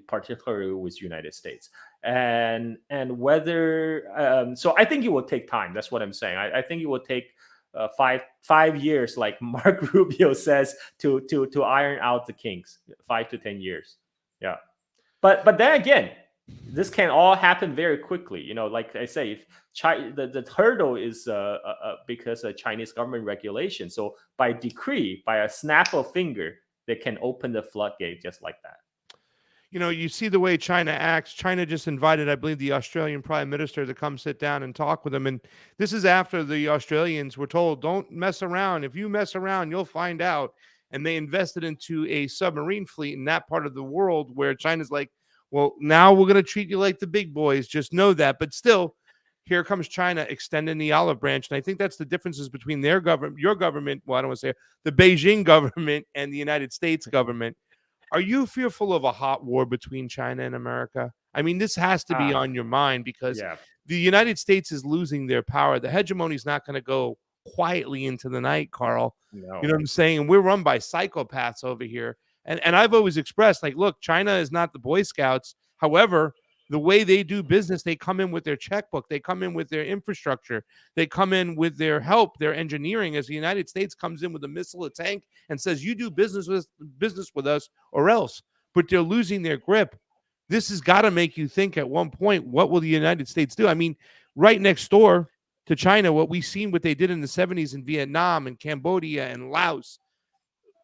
particularly with United States, and whether so I think it will take time. That's what I'm saying. I think it will take 5 years, like Mark Rubio says, to iron out the kinks. 5 to 10 years. Yeah. But then again, this can all happen very quickly. Like I say, if the hurdle is because of Chinese government regulation. So by decree, by a snap of finger, they can open the floodgate just like that. You see the way China acts. China just invited, I believe, the Australian Prime Minister to come sit down and talk with them. And this is after the Australians were told, don't mess around. If you mess around, you'll find out. And they invested into a submarine fleet in that part of the world where China's like, well, now we're going to treat you like the big boys. Just know that. But still, here comes China extending the olive branch. And I think that's the differences between their government, your government, well, I don't want to say the Beijing government and the United States government. Are you fearful of a hot war between China and America? I mean, this has to be on your mind because Yeah. the United States is losing their power. The hegemony is not going to go quietly into the night, Carl. No. You know what I'm saying? And we're run by psychopaths over here. And I've always expressed, like, look, China is not the Boy Scouts. However, the way they do business, they come in with their checkbook, they come in with their infrastructure, they come in with their help, their engineering, as the United States comes in with a missile, a tank, and says, you do business with us or else. But they're losing their grip. This has got to make you think at one point, what will the United States do? I mean, right next door to China, what we've seen, what they did in the 70s in Vietnam and Cambodia and Laos.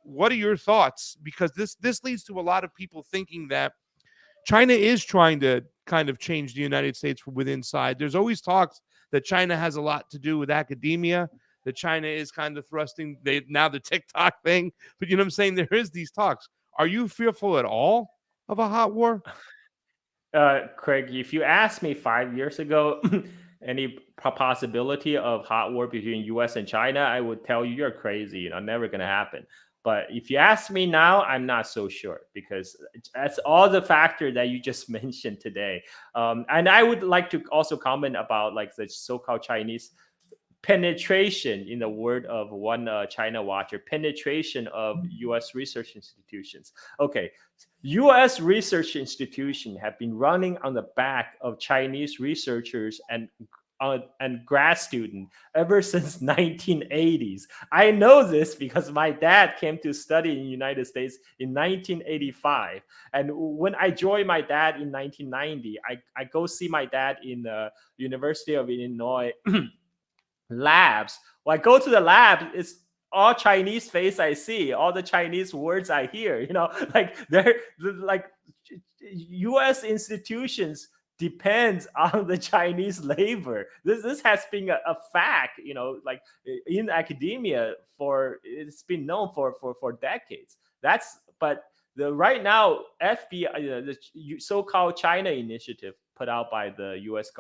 What are your thoughts? Because this leads to a lot of people thinking that China is trying to kind of change the United States from within inside. There's always talks that China has a lot to do with academia, that China is kind of thrusting now the TikTok thing. But you know what I'm saying? There is these talks. Are you fearful at all of a hot war? Craig, if you asked me 5 years ago, any possibility of hot war between U.S. and China, I would tell you you're crazy. Never going to happen. But if you ask me now, I'm not so sure, because that's all the factor that you just mentioned today. And I would like to also comment about like the so-called Chinese penetration, in the word of one China watcher, penetration of U.S. research institutions. Okay, U.S. research institutions have been running on the back of Chinese researchers and grad student ever since 1980s. I know this because my dad came to study in the United States in 1985. And when I joined my dad in 1990, I go see my dad in the University of Illinois labs. When I go to the lab, it's all Chinese face I see, all the Chinese words I hear, like they're like U.S. institutions depends on the Chinese labor. This has been a fact, like in academia it's been known for decades. But right now FBI, the so-called China initiative put out by the U.S.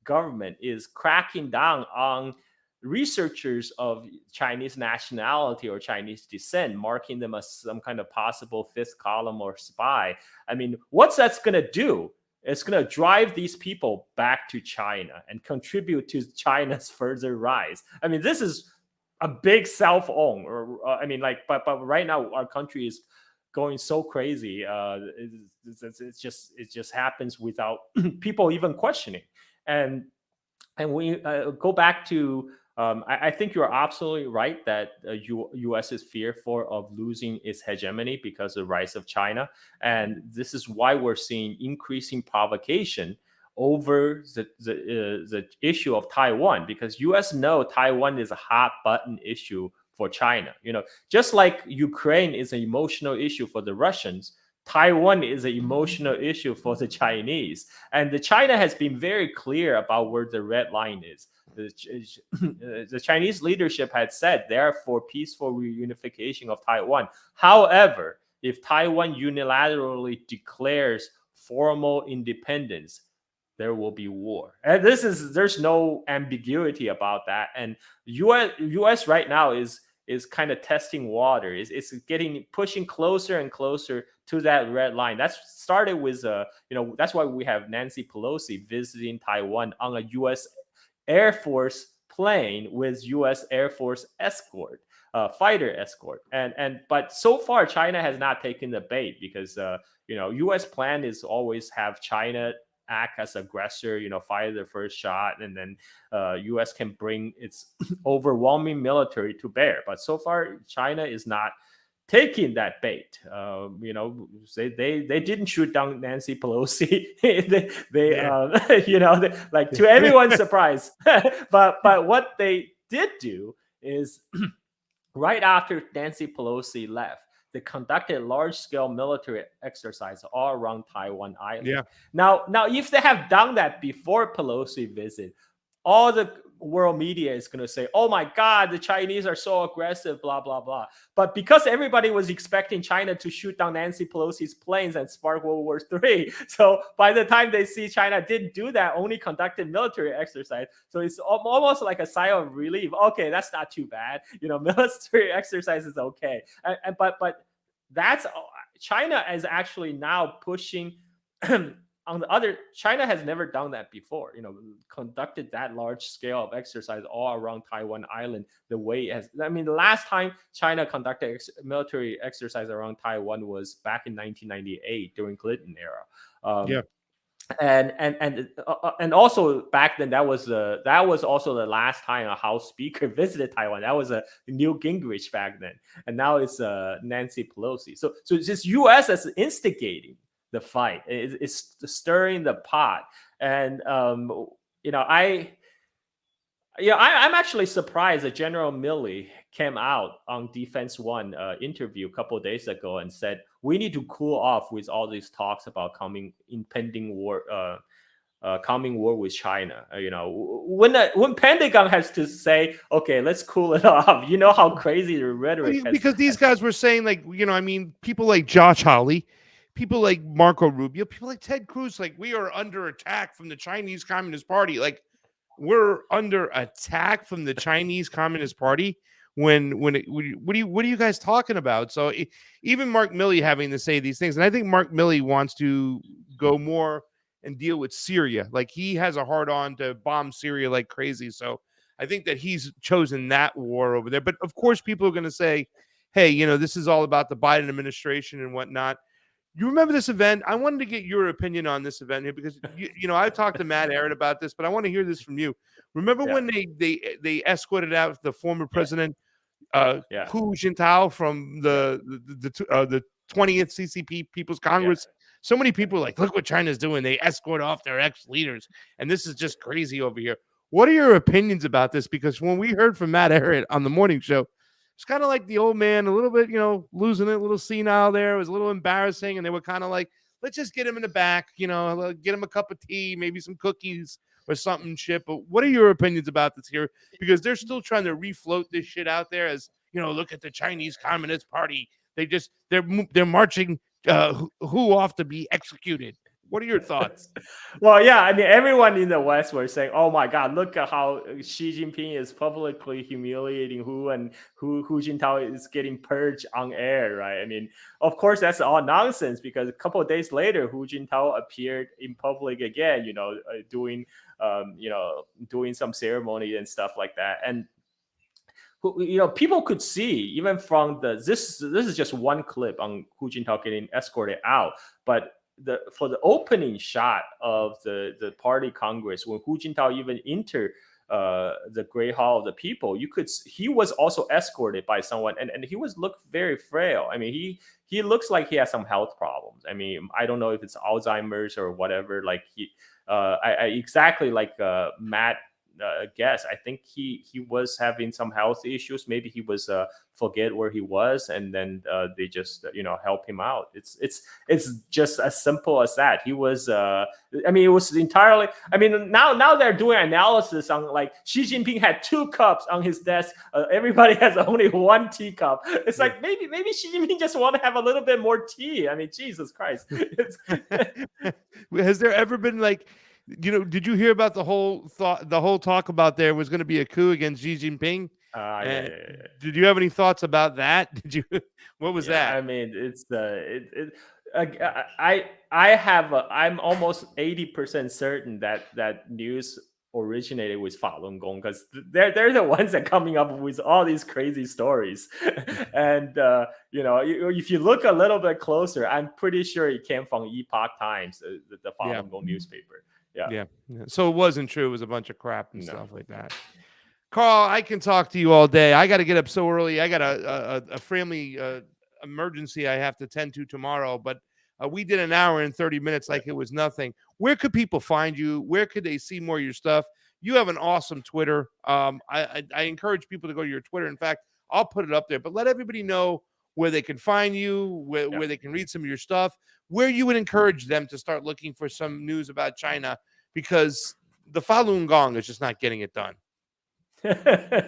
government is cracking down on researchers of Chinese nationality or Chinese descent, marking them as some kind of possible fifth column or spy. I mean, what's that's going to do? It's going to drive these people back to China and contribute to China's further rise. I mean, this is a big self-own. But right now our country is going so crazy. It just happens without people even questioning. And we go back to. I think you're absolutely right that U.S. is fearful of losing its hegemony because of the rise of China. And this is why we're seeing increasing provocation over the issue of Taiwan, because U.S. know Taiwan is a hot button issue for China. Just like Ukraine is an emotional issue for the Russians, Taiwan is an emotional issue for the Chinese. And the China has been very clear about where the red line is. The Chinese leadership had said they are for peaceful reunification of Taiwan. However, if Taiwan unilaterally declares formal independence, there will be war. And there's no ambiguity about that. And US right now is kind of testing water. It's getting pushing closer and closer to that red line. That's started with that's why we have Nancy Pelosi visiting Taiwan on a US Air Force plane with US Air Force escort. Fighter escort, but so far China has not taken the bait, because U.S. plan is always have China act as aggressor, fire the first shot, and then U.S. can bring its overwhelming military to bear. But so far China is not taking that bait. They didn't shoot down Nancy Pelosi. Like to everyone's surprise. but what they did do is right after Nancy Pelosi left, they conducted large-scale military exercise all around Taiwan Island. Yeah. Now, if they have done that before Pelosi visit, all the world media is going to say, oh my God, the Chinese are so aggressive, blah, blah, blah. But because everybody was expecting China to shoot down Nancy Pelosi's planes and spark World War III, so by the time they see China didn't do that, only conducted military exercise, so it's almost like a sigh of relief. Okay, that's not too bad. Military exercise is okay. But that's China is actually now pushing on the other, China has never done that before, conducted that large scale of exercise all around Taiwan Island the way it has. I mean, the last time China conducted military exercise around Taiwan was back in 1998 during Clinton era. And also back then, that was also the last time a House Speaker visited Taiwan. That was a Newt Gingrich back then, and now it's Nancy Pelosi. So it's just U.S. that's instigating the fight. It's stirring the pot, and I'm actually surprised that General Milley came out on Defense One interview a couple of days ago and said we need to cool off with all these talks about impending war with China. When Pentagon has to say, okay, let's cool it off. You know how crazy the rhetoric is. Because these guys were saying, people like Josh Hawley, people like Marco Rubio, people like Ted Cruz, we are under attack from the Chinese Communist Party. We're under attack from the Chinese Communist Party. What are you guys talking about? So even Mark Milley having to say these things, and I think Mark Milley wants to go more and deal with Syria. He has a hard on to bomb Syria like crazy. So I think that he's chosen that war over there. But of course, people are going to say, hey, this is all about the Biden administration and whatnot. You remember this event? I wanted to get your opinion on this event here because I've talked to Matt Aaron about this, but I want to hear this from you. Remember when they escorted out the former president Hu Jintao from the 20th CCP People's Congress? So many people are like, look what China's doing. They escort off their ex-leaders, and this is just crazy over here. What are your opinions about this? Because when we heard from Matt Aaron on the morning show, it's kind of like the old man, a little bit, losing it, a little senile there. It was a little embarrassing. And they were kind of like, let's just get him in the back, get him a cup of tea, maybe some cookies or something shit. But what are your opinions about this here? Because they're still trying to refloat this shit out there as, look at the Chinese Communist Party. They're marching who off to be executed. What are your thoughts? Well, yeah, I mean, everyone in the West were saying, "Oh my God, look at how Xi Jinping is publicly humiliating Hu, and Hu Jintao is getting purged on air." Right? I mean, of course, that's all nonsense because a couple of days later, Hu Jintao appeared in public again. Doing some ceremony and stuff like that, and people could see even from this is just one clip on Hu Jintao getting escorted out, but for the opening shot of the party congress, when Hu Jintao even entered the Great Hall of the People, he was also escorted by someone, and he looked very frail. I mean, he looks like he has some health problems. I mean, I don't know if it's Alzheimer's or whatever. Exactly like Matt guess. I think he was having some health issues. Maybe he was forget where he was, and then they just help him out. It's just as simple as that. He was it was entirely. I mean, now they're doing analysis on Xi Jinping had 2 cups on his desk. Everybody has only 1 teacup. It's like maybe Xi Jinping just want to have a little bit more tea. I mean, Jesus Christ. Has there ever been Did you hear about the whole talk about there was going to be a coup against Xi Jinping? Yeah, And yeah, yeah. did you have any thoughts about that? Did you? What was Yeah, that? I mean, it's I have I'm almost 80% certain that that news originated with Falun Gong, because they're the ones that coming up with all these crazy stories, and if you look a little bit closer, I'm pretty sure it came from Epoch Times, the Yeah, Falun Gong newspaper. Yeah, yeah. So it wasn't true. It was a bunch of crap and no. stuff like that. Carl, I can talk to you all day. I got to get up so early. I got a family emergency I have to tend to tomorrow. But we did an hour and 30 minutes like it was nothing. Where could people find you? Where could they see more of your stuff? You have an awesome Twitter. I encourage people to go to your Twitter. In fact, I'll put it up there. But let everybody know where they can find you, Yeah. where they can read some of your stuff, where you would encourage them to start looking for some news about China, because the Falun Gong is just not getting it done.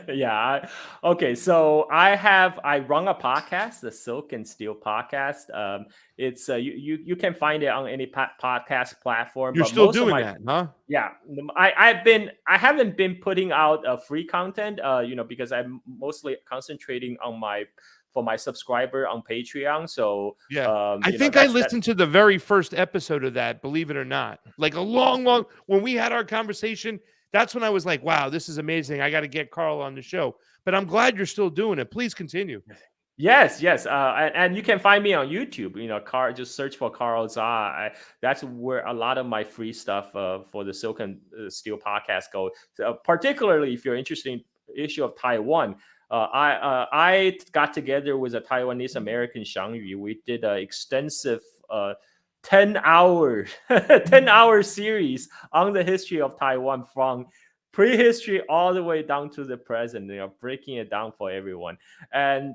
Yeah. Okay. So I run a podcast, the Silk and Steel podcast. It's you can find it on any podcast platform, You're but still most of doing my that, huh? yeah, I haven't been putting out free content, because I'm mostly concentrating on my subscriber on Patreon. So Yeah. I think I listened to the very first episode of that, believe it or not. Like a long, when we had our conversation, that's when I was like, wow, this is amazing. I got to get Carl on the show. But I'm glad you're still doing it. Please continue. Yes, yes, and you can find me on YouTube. Carl, just search for Carl Za. That's where a lot of my free stuff for the Silk and Steel podcast go. So, particularly if you're interested in issue of Taiwan, I got together with a Taiwanese American Shangyu. We did an extensive 10-hour 10-hour series on the history of Taiwan from prehistory all the way down to the present. Breaking it down for everyone. And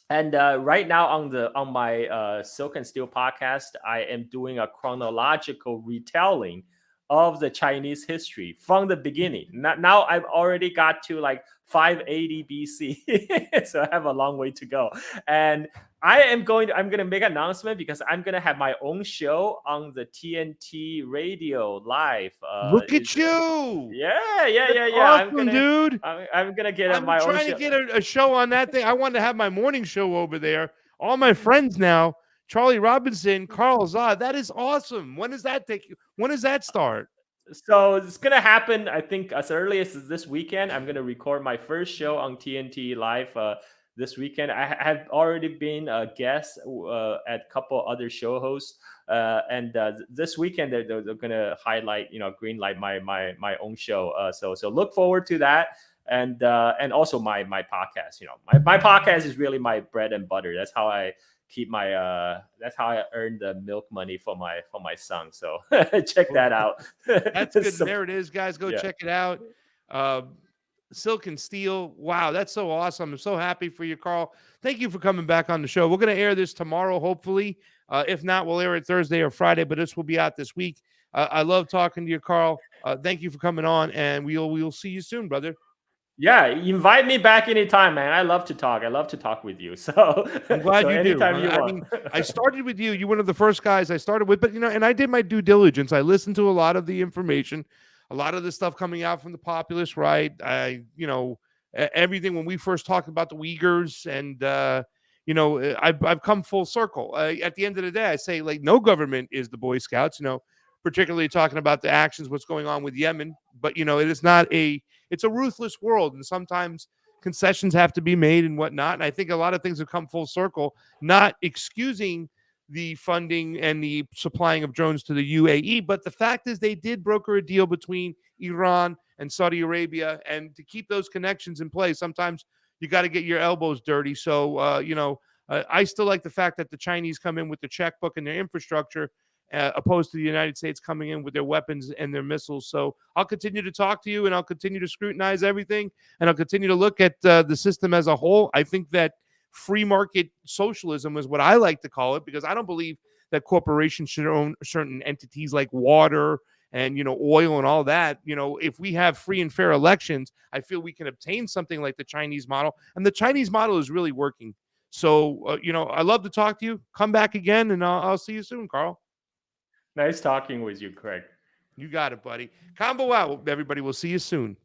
right now on my Silk and Steel podcast, I am doing a chronological retelling of the Chinese history from the beginning. Now I've already got to like 580 BC, so I have a long way to go. And I'm going to make an announcement, because I'm going to have my own show on the TNT radio live. Look at you. Yeah. Awesome, dude. I'm gonna get I'm my own trying show. to get a show on that thing. I wanted to have my morning show over there. All my friends now, Charlie Robinson, Carl Zod. That is awesome. When does that take you? When does that start? So it's gonna happen, I think, as early as this weekend. I'm gonna record my first show on TNT Live this weekend. I have already been a guest at a couple other show hosts, and this weekend they're gonna highlight, green light my own show. So look forward to that. And also my podcast. My podcast is really my bread and butter. That's how I keep that's how I earn the milk money for my son. So check that out. That's good. There it is, guys. Go check it out. Silk and Steel. Wow, that's so awesome. I'm so happy for you, Carl. Thank you for coming back on the show. We're going to air this tomorrow, hopefully. If not, we'll air it Thursday or Friday, but this will be out this week. I love talking to you, Carl. Thank you for coming on, and we'll see you soon, brother. Yeah, invite me back anytime, man. I love to talk. I love to talk with you. So I'm glad you do. anytime you I want. mean, I started with you. You're one of the first guys I started with, but and I did my due diligence. I listened to a lot of the information, a lot of the stuff coming out from the populist right. Everything when we first talked about the Uyghurs, and I've come full circle. At the end of the day, I say, like, no government is the Boy Scouts. Particularly talking about the actions, what's going on with Yemen, but it is not it's a ruthless world, and sometimes concessions have to be made and whatnot. And I think a lot of things have come full circle, not excusing the funding and the supplying of drones to the UAE, but the fact is they did broker a deal between Iran and Saudi Arabia, and to keep those connections in place, sometimes you got to get your elbows dirty. So I still like the fact that the Chinese come in with the checkbook and their infrastructure, opposed to the United States coming in with their weapons and their missiles. So I'll continue to talk to you, and I'll continue to scrutinize everything, and I'll continue to look at the system as a whole. I think that free market socialism is what I like to call it, because I don't believe that corporations should own certain entities like water and oil and all that. If we have free and fair elections, I feel we can obtain something like the Chinese model, and the Chinese model is really working. So I love to talk to you. Come back again, and I'll see you soon, Carl. Nice talking with you, Craig. You got it, buddy. Combo out, everybody. We'll see you soon.